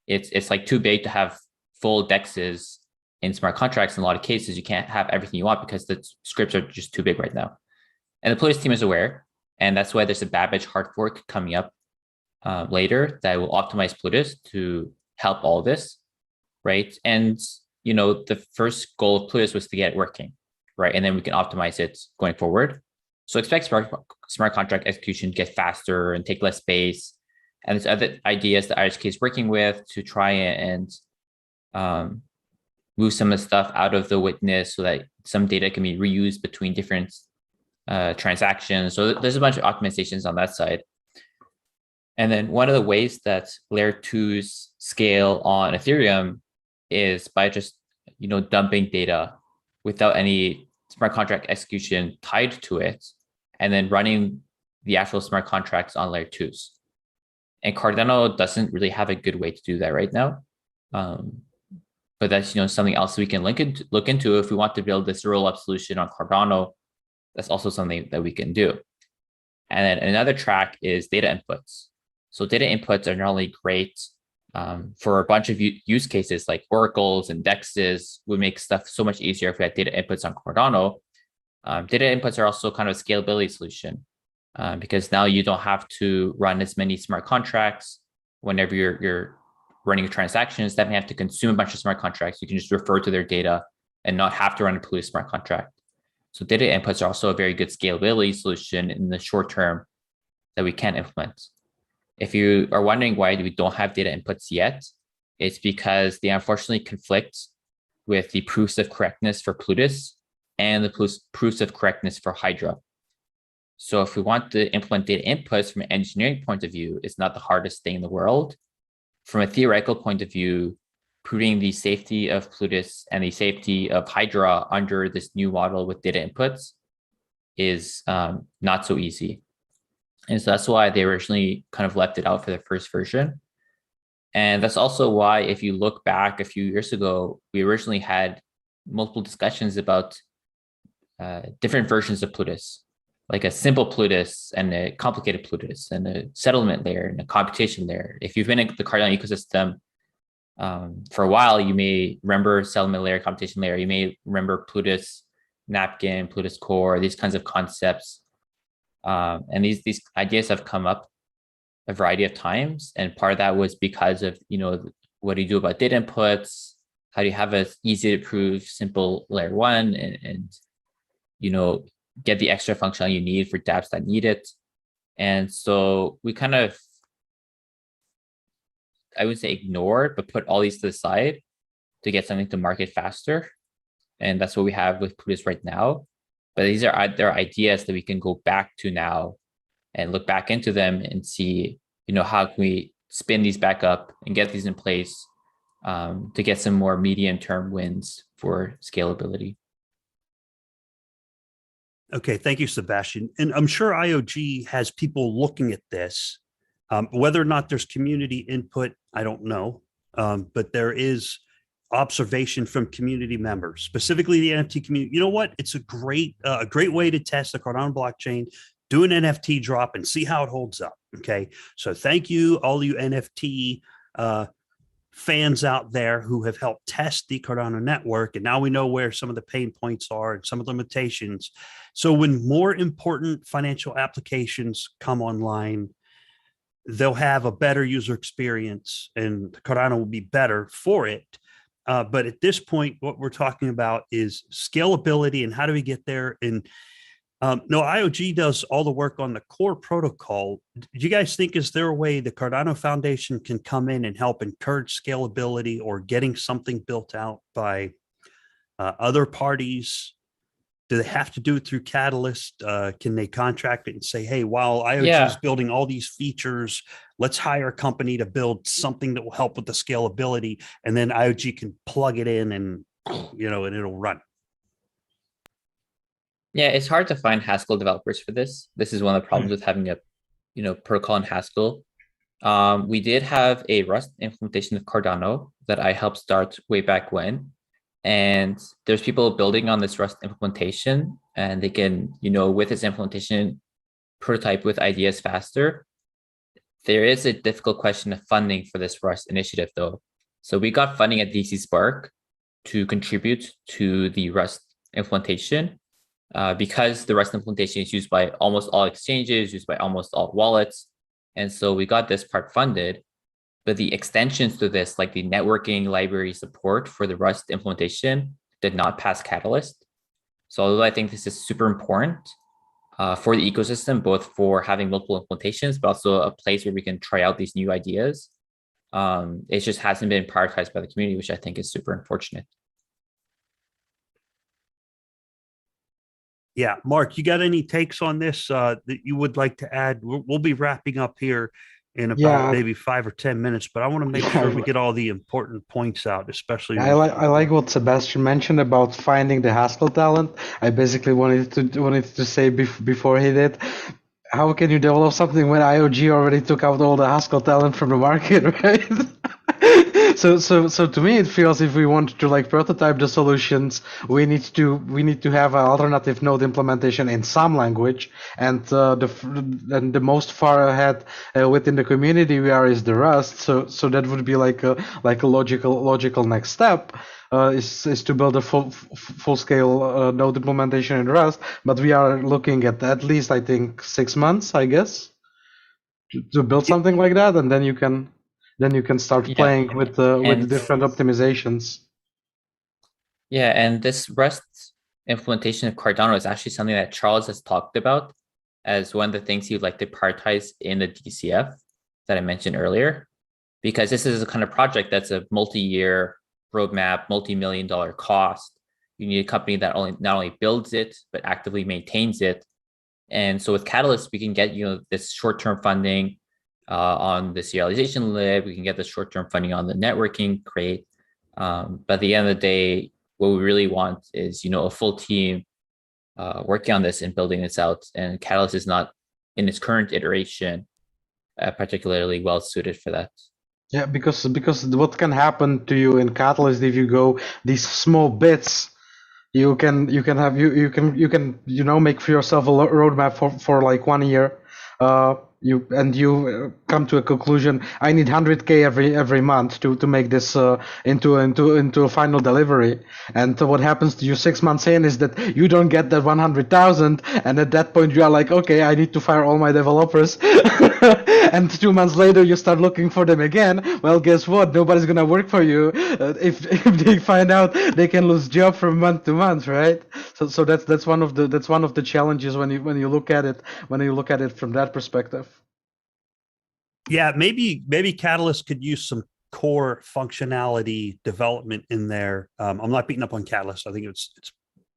Speaker 3: it's like too big to have full dexes in smart contracts. In a lot of cases, you can't have everything you want because the scripts are just too big right now. And the Plutus team is aware, and that's why there's a Babbage hard fork coming up later that will optimize Plutus to help all this, right? And the first goal of Plutus was to get it working, right? And then we can optimize it going forward. So expect smart contract execution to get faster and take less space. And there's other ideas that IHK is working with to try and move some of the stuff out of the witness so that some data can be reused between different transactions. So there's a bunch of optimizations on that side. And then one of the ways that layer 2s scale on Ethereum is by just dumping data without any smart contract execution tied to it, and then running the actual smart contracts on layer 2s. And Cardano doesn't really have a good way to do that right now. But that's something else we can look into if we want to build this roll-up solution on Cardano. That's also something that we can do. And then another track is data inputs. So data inputs are not only great for a bunch of use cases like oracles and dexes, would make stuff so much easier if we had data inputs on Cardano. Data inputs are also kind of a scalability solution because now you don't have to run as many smart contracts whenever you're running transactions that may have to consume a bunch of smart contracts. You can just refer to their data and not have to run a Plutus smart contract. So data inputs are also a very good scalability solution in the short term that we can implement. If you are wondering why we don't have data inputs yet, it's because they unfortunately conflict with the proofs of correctness for Plutus and the proofs of correctness for Hydra. So if we want to implement data inputs from an engineering point of view, it's not the hardest thing in the world. From a theoretical point of view, proving the safety of Plutus and the safety of Hydra under this new model with data inputs is not so easy. And so that's why they originally kind of left it out for the first version. And that's also why, if you look back a few years ago, we originally had multiple discussions about different versions of Plutus, like a simple Plutus and a complicated Plutus and a settlement layer and a computation layer. If you've been in the Cardano ecosystem for a while, you may remember settlement layer, computation layer. You may remember Plutus napkin, Plutus core, these kinds of concepts. And these ideas have come up a variety of times. And part of that was because of, what do you do about data inputs? How do you have a easy to prove simple layer one and get the extra functionality you need for dApps that need it. And so we kind of, I would say ignored, but put all these to the side to get something to market faster. And that's what we have with Plutus right now. But these are their ideas that we can go back to now and look back into them and see, how can we spin these back up and get these in place to get some more medium-term wins for scalability.
Speaker 1: Okay, thank you, Sebastian. And I'm sure IOG has people looking at this. Whether or not there's community input, I don't know. But there is observation from community members, specifically the NFT community. You know what? It's a great way to test the Cardano blockchain, do an NFT drop and see how it holds up. Okay, so thank you, all you NFT fans out there who have helped test the Cardano network. And now we know where some of the pain points are and some of the limitations. So when more important financial applications come online, they'll have a better user experience and Cardano will be better for it. But at this point, what we're talking about is scalability and how do we get there? And no, IOG does all the work on the core protocol. Do you guys think, is there a way the Cardano Foundation can come in and help encourage scalability or getting something built out by other parties? Do they have to do it through Catalyst? Can they contract it and say, hey, while IOG is building all these features, let's hire a company to build something that will help with the scalability, and then IOG can plug it in and, and it'll run.
Speaker 3: Yeah, it's hard to find Haskell developers for this. This is one of the problems with having a, protocol in Haskell. We did have a Rust implementation of Cardano that I helped start way back when. And there's people building on this Rust implementation, and they can, with this implementation, prototype with ideas faster. There is a difficult question of funding for this Rust initiative, though. So we got funding at DC Spark to contribute to the Rust implementation because the Rust implementation is used by almost all exchanges, used by almost all wallets. And so we got this part funded. But the extensions to this, like the networking library support for the Rust implementation, did not pass Catalyst. So although I think this is super important for the ecosystem, both for having multiple implementations, but also a place where we can try out these new ideas, it just hasn't been prioritized by the community, which I think is super unfortunate.
Speaker 1: Yeah, Mark, you got any takes on this that you would like to add? We'll be wrapping up here in about maybe 5 or 10 minutes, but I want to make sure we get all the important points out, especially.
Speaker 2: I like what Sebastian mentioned about finding the Haskell talent. I basically wanted to say before he did, how can you develop something when IOG already took out all the Haskell talent from the market, right? So to me, it feels if we want to prototype the solutions, we need to have an alternative node implementation in some language, and the most far ahead within the community we are is the Rust. So that would be like a logical next step. Is to build a full scale node implementation in Rust, but we are looking at least I think 6 months, I guess, to build something like that, and then you can start playing with the different optimizations.
Speaker 3: Yeah, and this Rust implementation of Cardano is actually something that Charles has talked about as one of the things he'd like to prioritize in the DCF that I mentioned earlier, because this is a kind of project that's a multi-year roadmap, multi-million-dollar cost. You need a company that not only builds it, but actively maintains it. And so with Catalyst, we can get this short-term funding on the serialization lib. We can get the short-term funding on the networking, create But at the end of the day, what we really want is, a full team working on this and building this out. And Catalyst is not, in its current iteration, particularly well suited for that.
Speaker 2: Yeah, because what can happen to you in Catalyst if you go these small bits, you can make for yourself a roadmap for like 1 year. You come to a conclusion. I need 100K every month to make this into a final delivery. And what happens to you 6 months in is that you don't get that 100,000, and at that point you are like, okay, I need to fire all my developers. And 2 months later you start looking for them again. Well, guess what? Nobody's gonna work for you if they find out they can lose job from month to month, right? So that's one of the challenges when you look at it from that perspective.
Speaker 1: Yeah, maybe Catalyst could use some core functionality development in there. I'm not beating up on Catalyst. I think it's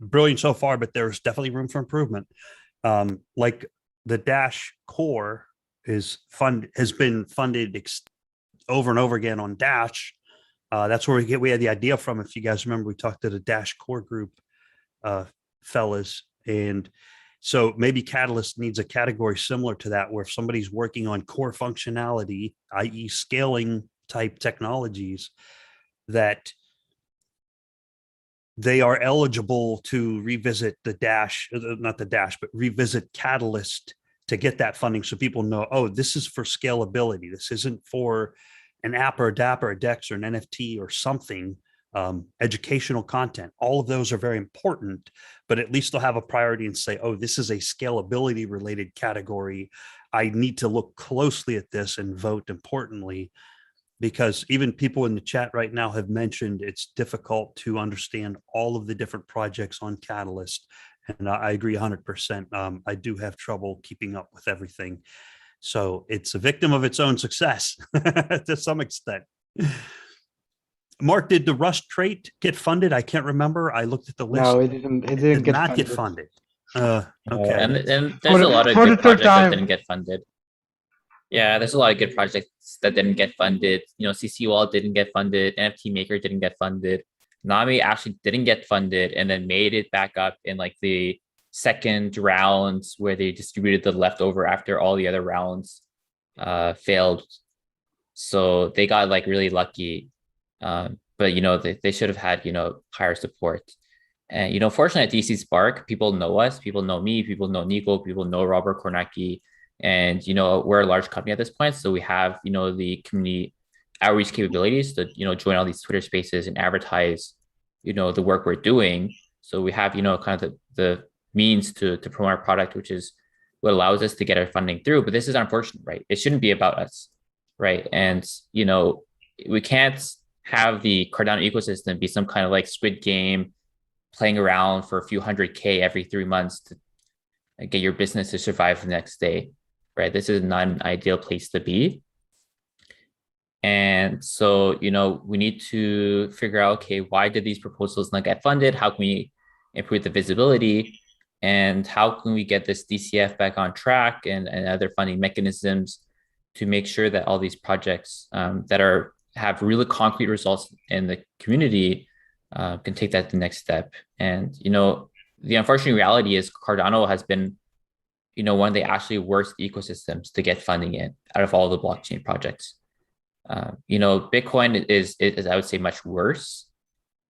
Speaker 1: brilliant so far, but there's definitely room for improvement. Like the Dash core has been funded over and over again on Dash. That's where we had the idea from. If you guys remember, we talked to the Dash core group fellas, and so maybe Catalyst needs a category similar to that, where if somebody's working on core functionality, i.e. scaling type technologies, that they are eligible to revisit the Dash, not the Dash, but revisit Catalyst to get that funding, so people know, oh, this is for scalability. This isn't for an app or a DApp or a DEX or an NFT or something. Educational content, all of those are very important, but at least they'll have a priority and say, oh, this is a scalability related category. I need to look closely at this and vote importantly, because even people in the chat right now have mentioned it's difficult to understand all of the different projects on Catalyst. And I agree 100%. I do have trouble keeping up with everything. So it's a victim of its own success to some extent. Mark, did the Rust trait get funded? I can't remember. I looked at the list.
Speaker 2: No, it didn't. It didn't
Speaker 1: get funded. Okay.
Speaker 3: And there's a lot of good projects that didn't get funded. Yeah, there's a lot of good projects that didn't get funded. CC Wall didn't get funded. NFT Maker didn't get funded. Nami actually didn't get funded, and then made it back up in like the second rounds where they distributed the leftover after all the other rounds failed. So they got like really lucky. But they should have had higher support. And fortunately at DC Spark, people know us, people know me, people know Nico, people know Robert Kornacki, and we're a large company at this point, so we have the community outreach capabilities to join all these Twitter spaces and advertise the work we're doing. So we have kind of the means to promote our product, which is what allows us to get our funding through. But this is unfortunate, right? It shouldn't be about us, right? And we can't have the Cardano ecosystem be some kind of like Squid Game, playing around for a few 100K every 3 months to get your business to survive the next day, right? This is not an ideal place to be. And so, we need to figure out, okay, why did these proposals not get funded? How can we improve the visibility? And how can we get this DCF back on track and other funding mechanisms to make sure that all these projects that have really concrete results in the community can take that to the next step. And, the unfortunate reality is Cardano has been, one of the actually worst ecosystems to get funding in out of all the blockchain projects. Bitcoin is, I would say, much worse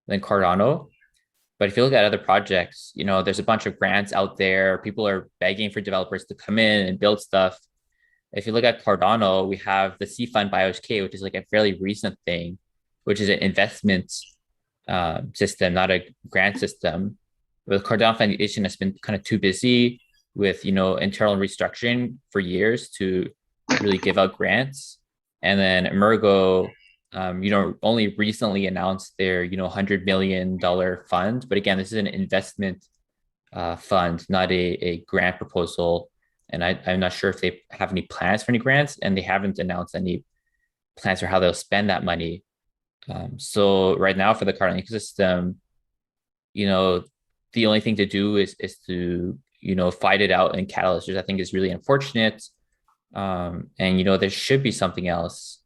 Speaker 3: than Cardano. But if you look at other projects, there's a bunch of grants out there. People are begging for developers to come in and build stuff. If you look at Cardano, we have the C Fund by OHK, which is like a fairly recent thing, which is an investment system, not a grant system. The Cardano Foundation has been kind of too busy with, internal restructuring for years to really give out grants. And then Emergo, only recently announced their, $100 million fund. But again, this is an investment fund, not a grant proposal. And I'm not sure if they have any plans for any grants, and they haven't announced any plans for how they'll spend that money. So right now for the Cardano ecosystem, the only thing to do is to, fight it out in Catalyst, which I think is really unfortunate. And, there should be something else.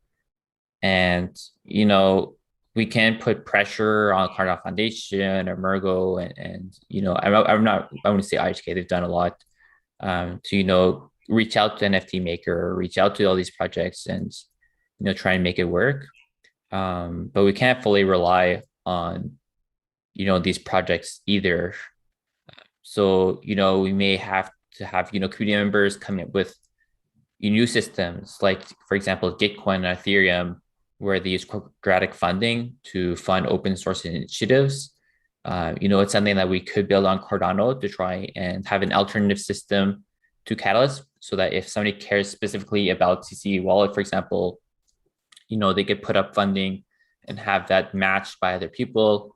Speaker 3: And, we can put pressure on Cardano Foundation or Mergo and I wouldn't say IHK, they've done a lot to reach out to NFT maker, reach out to all these projects and try and make it work. But we can't fully rely on these projects either. So we may have to have community members come up with new systems, like for example Gitcoin and Ethereum, where they use quadratic funding to fund open source initiatives. It's something that we could build on Cardano to try and have an alternative system to Catalyst, so that if somebody cares specifically about CC wallet, for example, they could put up funding and have that matched by other people.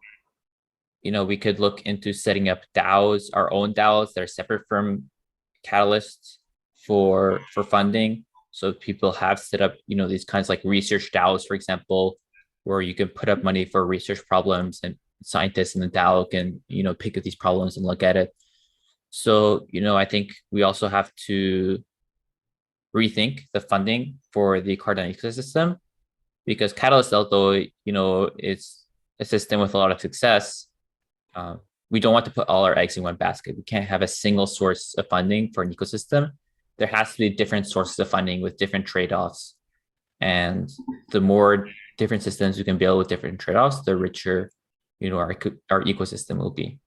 Speaker 3: We could look into setting up DAOs, our own DAOs that are separate from Catalyst for funding. So people have set up, these kinds of like research DAOs, for example, where you can put up money for research problems and scientists in the DAO can, pick up these problems and look at it. So, I think we also have to rethink the funding for the Cardano ecosystem, because Catalyst, although, it's a system with a lot of success, we don't want to put all our eggs in one basket. We can't have a single source of funding for an ecosystem. There has to be different sources of funding with different trade-offs. And the more different systems we can build with different trade-offs, the richer, our ecosystem will be.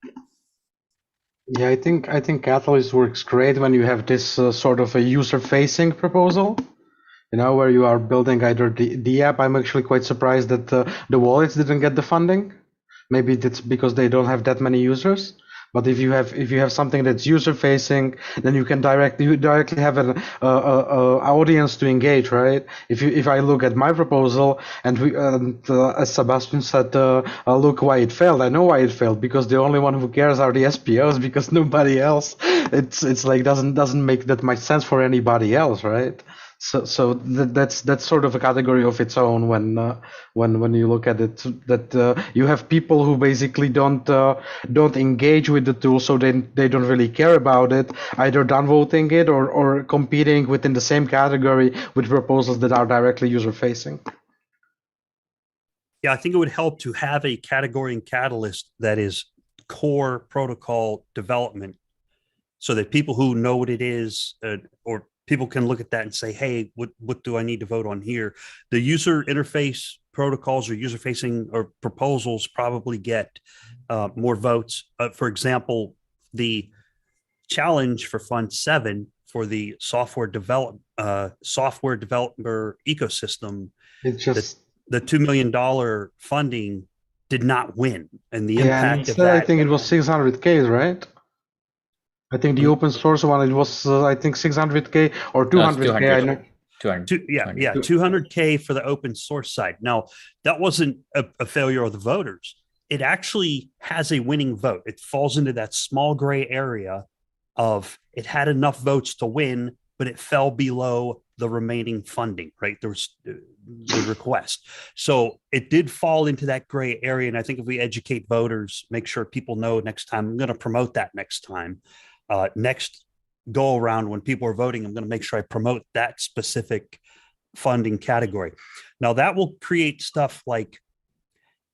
Speaker 2: Yeah, I think Catalyst works great when you have this sort of a user-facing proposal, where you are building either the app. I'm actually quite surprised that the wallets didn't get the funding. Maybe that's because they don't have that many users. But if you have something that's user facing, then you can directly have an audience to engage, right? If I look at my proposal and as Sebastian said, look why it failed. I know why it failed, because the only one who cares are the SPOs, because nobody else. It's like doesn't make that much sense for anybody else, right? So that's sort of a category of its own when you look at it, that you have people who basically don't engage with the tool, so they don't really care about it, either downvoting it or competing within the same category with proposals that are directly user facing.
Speaker 1: Yeah, I think it would help to have a category in Catalyst that is core protocol development, so that people who know what it is, or people can look at that and say, hey, what do I need to vote on here? The user interface protocols or user facing or proposals probably get more votes. For example, the challenge for Fund 7 for the software developer ecosystem,
Speaker 2: It's just
Speaker 1: the $2 million funding did not win. And the impact of
Speaker 2: instead,
Speaker 1: that,
Speaker 2: I think it was 600K, right? I think the open source one, it was I think 600K or 200K. I know.
Speaker 3: 200.
Speaker 1: 200K for the open source side. Now, that wasn't a failure of the voters. It actually has a winning vote. It falls into that small gray area of it had enough votes to win, but it fell below the remaining funding, right? There was the request. So it did fall into that gray area. And I think if we educate voters, make sure people know next time, I'm going to promote that next time. Next go around when people are voting, I'm going to make sure I promote that specific funding category. Now that will create stuff like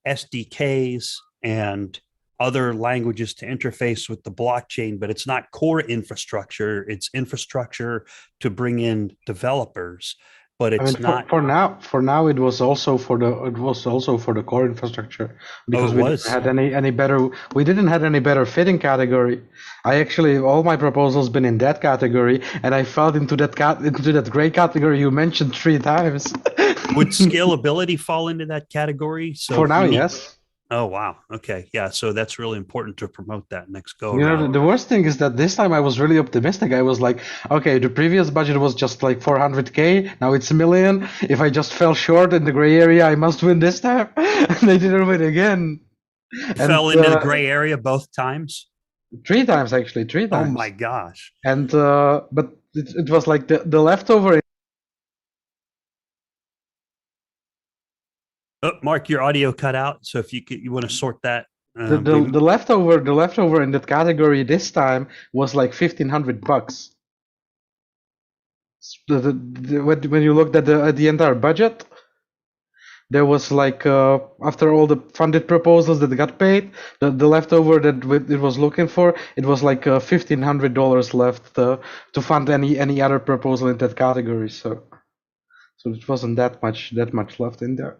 Speaker 1: SDKs and other languages to interface with the blockchain, but it's not core infrastructure. It's infrastructure to bring in developers, but it's not
Speaker 2: for now. It was also for the core infrastructure, because we didn't have we didn't have any better fitting category. All my proposals been in that category, and I fell into that gray category you mentioned 3 times.
Speaker 1: Would scalability fall into that category? So
Speaker 2: for now, yes.
Speaker 1: Oh, wow. Okay. Yeah. So that's really important to promote that next go around.
Speaker 2: The worst thing is that this time I was really optimistic. I was like, okay, the previous budget was just like 400K. Now it's $1 million. If I just fell short in the gray area, I must win this time. And they didn't win again.
Speaker 1: Fell into the gray area both times?
Speaker 2: 3 times, actually. 3 times.
Speaker 1: Oh my gosh.
Speaker 2: And, but it was like the leftover.
Speaker 1: Oh, Mark, your audio cut out. So if you want to sort that.
Speaker 2: The leftover in that category this time was like $1,500. When you looked at the entire budget, there was like after all the funded proposals that got paid, the leftover that it was looking for, it was like $1,500 left to fund any other proposal in that category. So it wasn't that much left in there.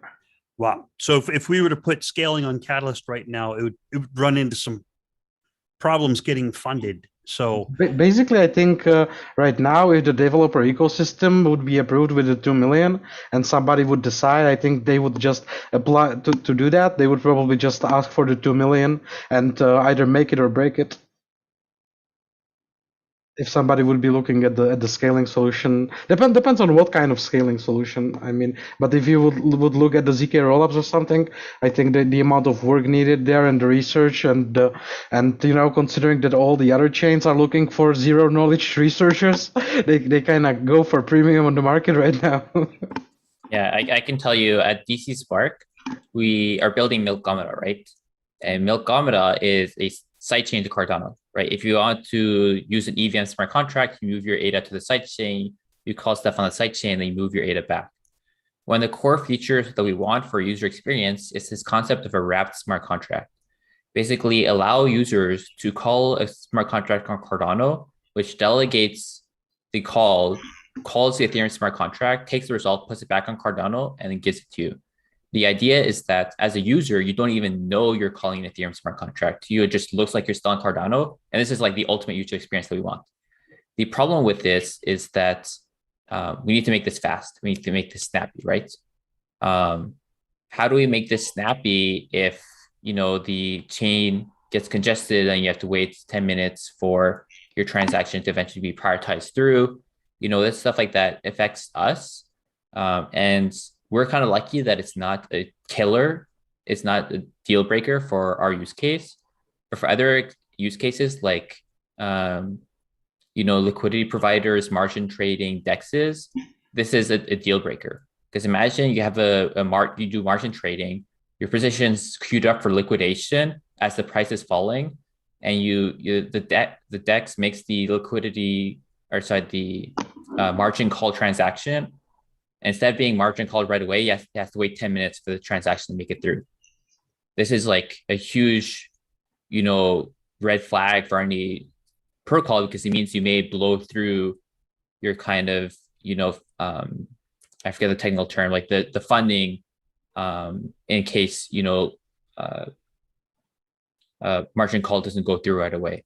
Speaker 1: Wow. So if we were to put scaling on Catalyst right now, it would run into some problems getting funded. So
Speaker 2: Basically, I think right now, if the developer ecosystem would be approved with the 2 million and somebody would decide, I think they would just apply to do that. They would probably just ask for the 2 million and either make it or break it. If somebody would be looking at the scaling solution, depends on what kind of scaling solution. I mean, but if you would look at the ZK rollups or something, I think that the amount of work needed there and the research and you know, considering that all the other chains are looking for zero knowledge researchers, they kind of go for premium on the market right now.
Speaker 3: Yeah, I can tell you at DC Spark, we are building Milkomeda, right? And Milkomeda is a sidechain to Cardano, right? If you want to use an EVM smart contract, you move your ADA to the sidechain, you call stuff on the sidechain, then you move your ADA back. One of the core features that we want for user experience is this concept of a wrapped smart contract. Basically, allow users to call a smart contract on Cardano, which delegates the calls the Ethereum smart contract, takes the result, puts it back on Cardano, and then gives it to you. The idea is that as a user, you don't even know you're calling an Ethereum smart contract. You, it just looks like you're still on Cardano. And this is like the ultimate user experience that we want. The problem with this is that we need to make this fast. We need to make this snappy, right? How do we make this snappy if, you know, the chain gets congested and you have to wait 10 minutes for your transaction to eventually be prioritized through? You know, this stuff like that affects us. And we're kind of lucky that it's not a killer. It's not a deal breaker for our use case. But for other use cases like, you know, liquidity providers, margin trading, DEXs, this is a deal breaker. Because imagine you have you do margin trading, your position's queued up for liquidation as the price is falling, and the DEX makes the liquidity, or sorry, the margin call transaction. Instead of being margin called right away, you have to wait 10 minutes for the transaction to make it through. This is like a huge, you know, red flag for any protocol, because it means you may blow through your kind of, you know, I forget the technical term, like the funding, in case, you know, margin call doesn't go through right away.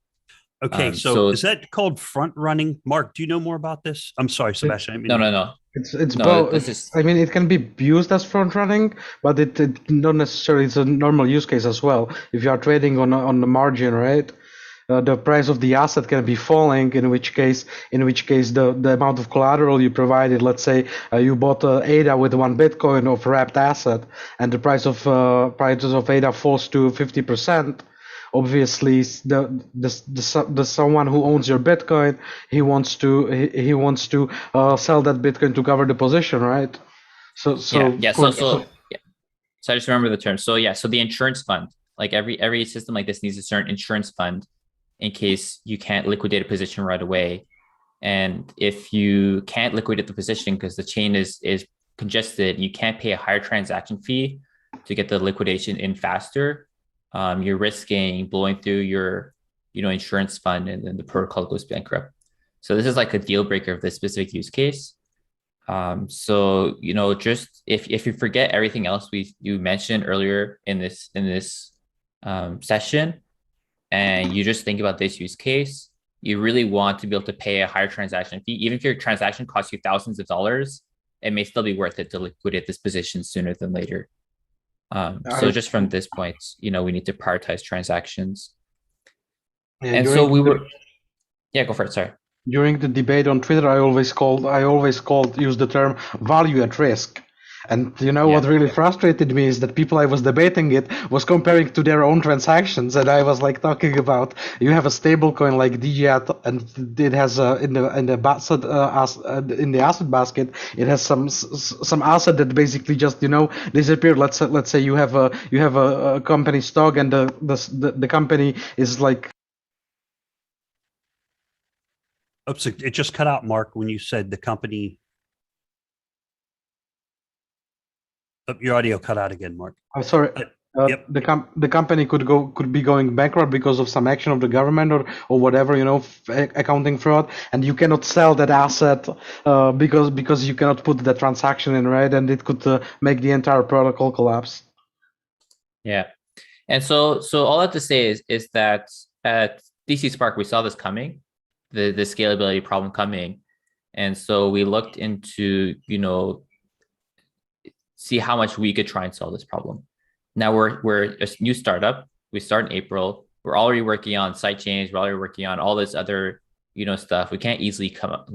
Speaker 1: okay, so is that called front running? Mark, do you know more about this? I'm sorry, Sebastian.
Speaker 3: No.
Speaker 2: It's
Speaker 3: No,
Speaker 2: both. I mean, it can be used as front running, but it not necessarily. It's a normal use case as well. If you are trading on the margin, right? The price of the asset can be falling. In which case the amount of collateral you provided. Let's say you bought ADA with 1 Bitcoin of wrapped asset, and the prices of ADA falls to 50%. Obviously, the someone who owns your Bitcoin, he wants to sell that Bitcoin to cover the position, right? So
Speaker 3: yeah. So I just remember the term. So yeah, so the insurance fund, like every system like this needs a certain insurance fund in case you can't liquidate a position right away. And if you can't liquidate the position because the chain is congested, you can't pay a higher transaction fee to get the liquidation in faster. You're risking blowing through your, you know, insurance fund, and then the protocol goes bankrupt. So this is like a deal breaker of this specific use case. So, you know, just if you forget everything else you mentioned earlier in this session, and you just think about this use case, you really want to be able to pay a higher transaction fee. Even if your transaction costs you thousands of dollars, it may still be worth it to liquidate this position sooner than later. So just from this point, you know, we need to prioritize transactions.
Speaker 2: Yeah,
Speaker 3: and so we were, yeah, go for it. Sorry.
Speaker 2: During the debate on Twitter, I always use the term value at risk. And you know what really frustrated me is that people I was debating it was comparing to their own transactions, and I was like talking about you have a stable coin like DGAT, and it has in the asset basket it has some asset that basically just, you know, disappeared. Let's say you have a company stock, and the company is like.
Speaker 1: Oops, it just cut out, Mark, when you said the company. Oh, your audio cut out again, Mark.
Speaker 2: I'm sorry.
Speaker 1: Yep.
Speaker 2: The company could be going bankrupt because of some action of the government or whatever, accounting fraud, and you cannot sell that asset because you cannot put the transaction in, right? And it could make the entire protocol collapse.
Speaker 3: Yeah. And so all I have to say is that at DC Spark, we saw this coming, the scalability problem coming. And so we looked into, see how much we could try and solve this problem. Now we're a new startup. We start in April. We're already working on site change. We're already working on all this other, stuff. We can't easily come up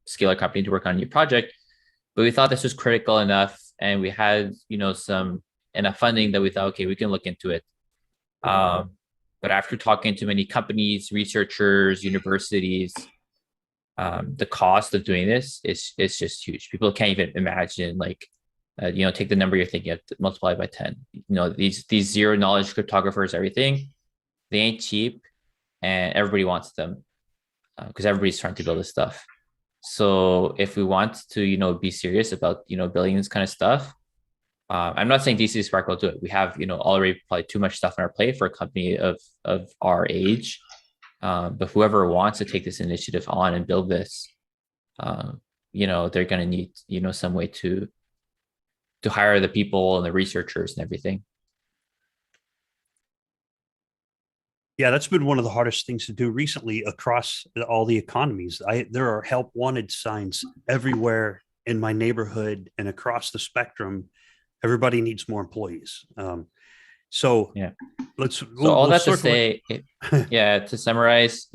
Speaker 3: scale our company to work on a new project, but we thought this was critical enough, and we had, some enough funding that we thought, okay, we can look into it. But after talking to many companies, researchers, universities, the cost of doing this is just huge. People can't even imagine, take the number you're thinking of, multiply by 10. These zero knowledge cryptographers, everything, they ain't cheap, and everybody wants them because everybody's trying to build this stuff. So if we want to, be serious about, building this kind of stuff, I'm not saying DC Spark will do it. We have, already probably too much stuff on our plate for a company of our age. But whoever wants to take this initiative on and build this, they're going to need, some way to hire the people and the researchers and everything.
Speaker 1: Yeah, that's been one of the hardest things to do recently across all the economies. There are help wanted signs everywhere in my neighborhood and across the spectrum. Everybody needs more employees. So
Speaker 3: yeah,
Speaker 1: we'll
Speaker 3: that to say, to summarize,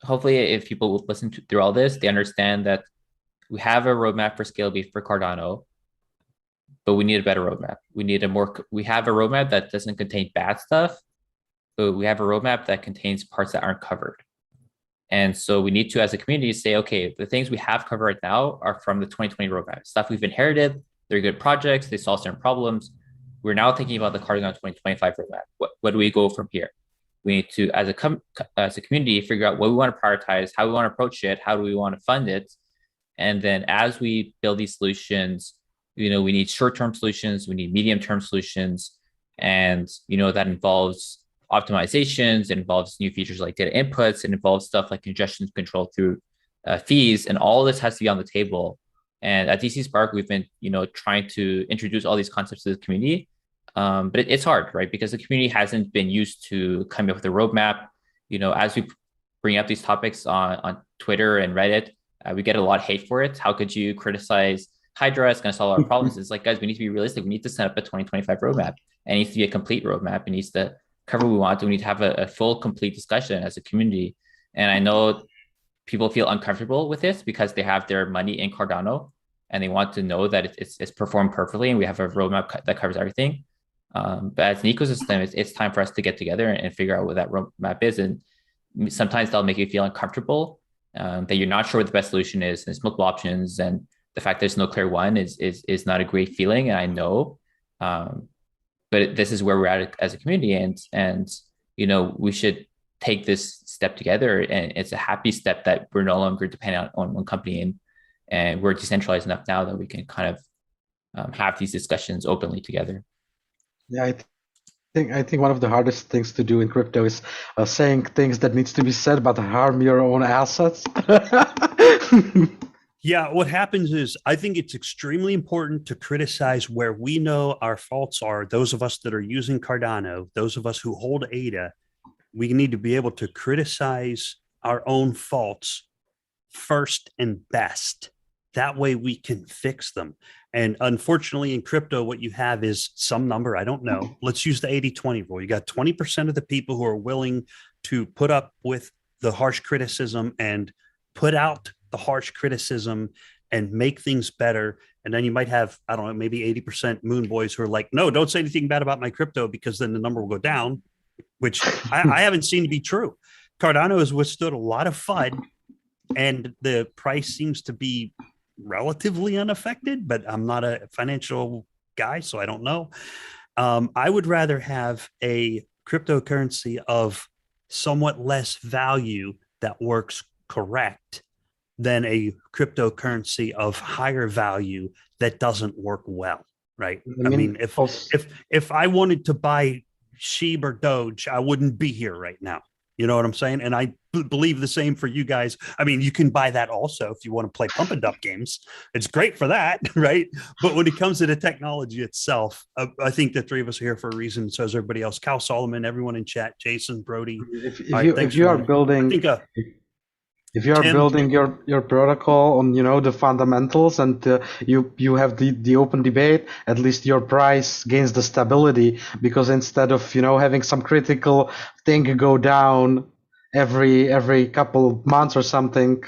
Speaker 3: hopefully if people listen through all this, they understand that we have a roadmap for Scalability for Cardano, but we need a better roadmap. We have a roadmap that doesn't contain bad stuff, but we have a roadmap that contains parts that aren't covered. And so we need to, as a community, say, okay, the things we have covered right now are from the 2020 roadmap, stuff we've inherited. They're good projects. They solve certain problems. We're now thinking about the Cardano 2025 roadmap. What do we go from here? We need to, as a community, figure out what we want to prioritize, how we want to approach it, how do we want to fund it. And then as we build these solutions, we need short-term solutions, we need medium-term solutions. And, that involves optimizations, it involves new features like data inputs, it involves stuff like congestion control through fees, and all this has to be on the table. And at DC Spark, we've been, trying to introduce all these concepts to the community, but it's hard, right? Because the community hasn't been used to coming up with a roadmap. As we bring up these topics on Twitter and Reddit, we get a lot of hate for it. How could you criticize Hydra? It's going to solve our problems. It's like, guys, we need to be realistic. We need to set up a 2025 roadmap. And it needs to be a complete roadmap. It needs to cover what we want. We need to have a full, complete discussion as a community. And I know people feel uncomfortable with this because they have their money in Cardano and they want to know that it's performed perfectly and we have a roadmap that covers everything. But as an ecosystem, it's time for us to get together and figure out what that roadmap is. And sometimes that'll make you feel uncomfortable, that you're not sure what the best solution is. There's multiple options, and the fact there's no clear one is not a great feeling. And I know, but this is where we're at as a community, and we should take this step together. And it's a happy step that we're no longer dependent on one company, and we're decentralized enough now that we can kind of have these discussions openly together.
Speaker 2: Yeah, I think one of the hardest things to do in crypto is saying things that needs to be said but harm your own assets.
Speaker 1: Yeah, what happens is I think it's extremely important to criticize where we know our faults are. Those of us that are using Cardano, those of us who hold ADA, we need to be able to criticize our own faults first and best. That way we can fix them. And unfortunately, in crypto, what you have is some number, I don't know. Let's use the 80-20 rule. You got 20% of the people who are willing to put up with the harsh criticism and put out the harsh criticism and make things better. And then you might have, I don't know, maybe 80% moon boys who are like, no, don't say anything bad about my crypto because then the number will go down, which I haven't seen to be true. Cardano has withstood a lot of FUD and the price seems to be relatively unaffected, but I'm not a financial guy, so I don't know. I would rather have a cryptocurrency of somewhat less value that works correct than a cryptocurrency of higher value that doesn't work well, right? I mean, if I wanted to buy SHIB or Doge, I wouldn't be here right now. You know what I'm saying? And I believe the same for you guys. I mean, you can buy that also if you want to play pump and dump games. It's great for that, right? But when it comes to the technology itself, I think the three of us are here for a reason. So is everybody else. Cal Solomon, everyone in chat, Jason, Brody.
Speaker 2: If you are building, if you are building your protocol on, you know, the fundamentals, and you have the open debate, at least your price gains the stability, because instead of, you know, having some critical thing go down every couple of months or something,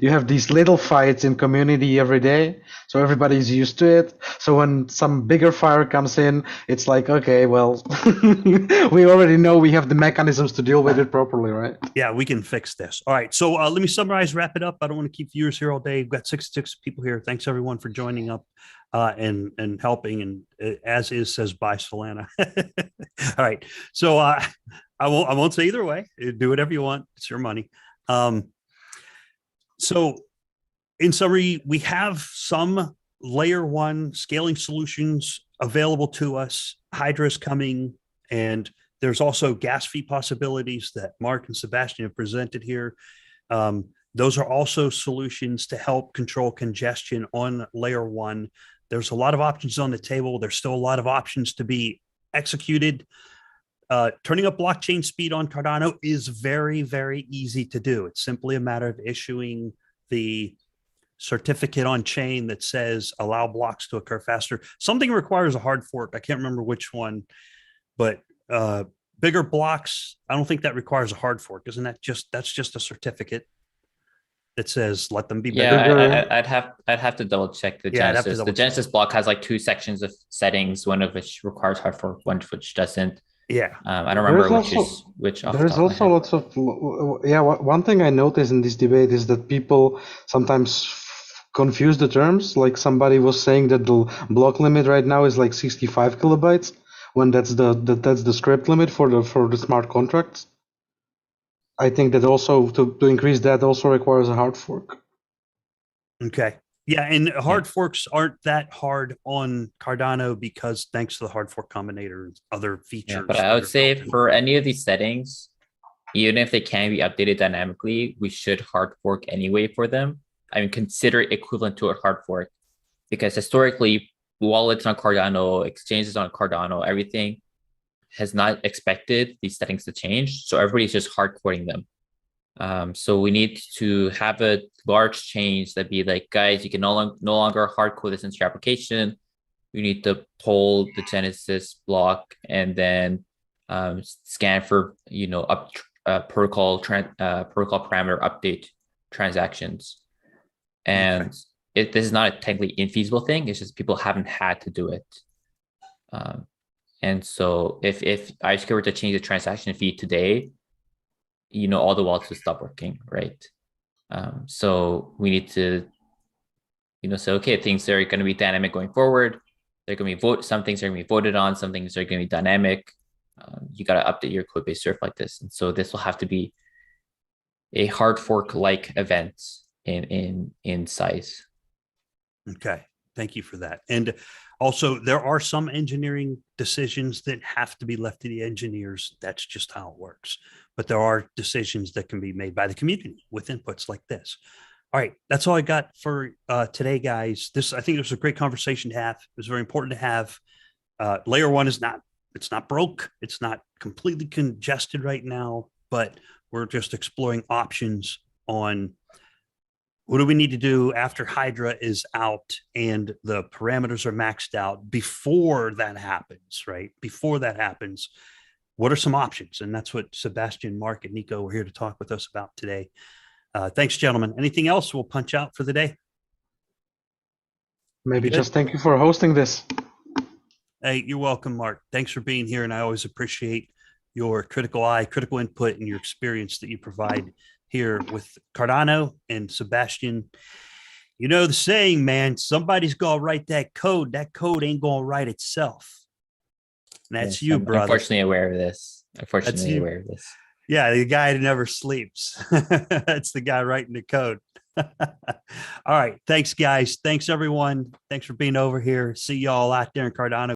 Speaker 2: you have these little fights in community every day, so everybody's used to it. So when some bigger fire comes in, it's like, okay, well, we already know we have the mechanisms to deal with it properly, right?
Speaker 1: Yeah, we can fix this. All right, so let me summarize, wrap it up. I don't want to keep viewers here all day. We've got 66 people here. Thanks everyone for joining up and helping, and as is says bye Solana. All right, so I won't say either way. Do whatever you want. It's your money. So in summary, we have some layer one scaling solutions available to us. Hydra is coming, and there's also gas fee possibilities that Mark and Sebastian have presented here. Those are also solutions to help control congestion on layer one. There's a lot of options on the table. There's still a lot of options to be executed. Turning up blockchain speed on Cardano is very, very easy to do. It's simply a matter of issuing the certificate on chain that says allow blocks to occur faster. Something requires a hard fork. I can't remember which one, but bigger blocks, I don't think that requires a hard fork. Isn't that that's just a certificate that says let them be bigger?
Speaker 3: Yeah, I'd have to double check the Genesis. The Genesis block has like 2 sections of settings, one of which requires hard fork, one of which doesn't.
Speaker 1: Yeah,
Speaker 3: I don't remember which.
Speaker 2: There's also lots of One thing I noticed in this debate is that people sometimes confuse the terms. Like somebody was saying that the block limit right now is like 65 kilobytes, when that's the script limit for the smart contracts. I think that also to increase that also requires a hard fork.
Speaker 1: Okay. Yeah, and hard forks aren't that hard on Cardano because thanks to the hard fork combinator and other features.
Speaker 3: Yeah, but I would say for any of these settings, even if they can be updated dynamically, we should hard fork anyway for them. I mean, consider it equivalent to a hard fork, because historically, wallets on Cardano, exchanges on Cardano, everything has not expected these settings to change. So everybody's just hard coding them. So we need to have a large change that be like, guys, you can no longer hard code this into your application. You need to pull the Genesis block and then scan for, you know, protocol parameter update transactions. And this is not a technically infeasible thing. It's just people haven't had to do it. And so if ISK were to change the transaction fee today, you know, all the wallets would stop working, right? So we need to, you know, say, okay, things are going to be dynamic going forward. They're going to be some things are going to be voted on, some things are going to be dynamic. You got to update your code base surf like this. And so this will have to be a hard fork like event in size.
Speaker 1: Okay, thank you for that. And also, there are some engineering decisions that have to be left to the engineers. That's just how it works. But there are decisions that can be made by the community with inputs like this. All right, that's all I got for today, guys. I think it was a great conversation to have. It was very important to have. Layer one is it's not broke. It's not completely congested right now, but we're just exploring options on what do we need to do after Hydra is out and the parameters are maxed out before that happens, right? Before that happens, what are some options? And that's what Sebastian, Mark, and Nico were here to talk with us about today. Thanks, gentlemen. Anything else? We'll punch out for the day.
Speaker 2: Maybe just thank you for hosting this.
Speaker 1: Hey, you're welcome, Mark. Thanks for being here. And I always appreciate your critical eye, critical input, and your experience that you provide here with Cardano. And Sebastian, you know the saying, man, somebody's going to write that code. That code ain't going to write itself. And that's you, brother.
Speaker 3: Unfortunately aware of this. Aware of this.
Speaker 1: Yeah, the guy who never sleeps. That's the guy writing the code. All right. Thanks, guys. Thanks, everyone. Thanks for being over here. See y'all out there in Cardano.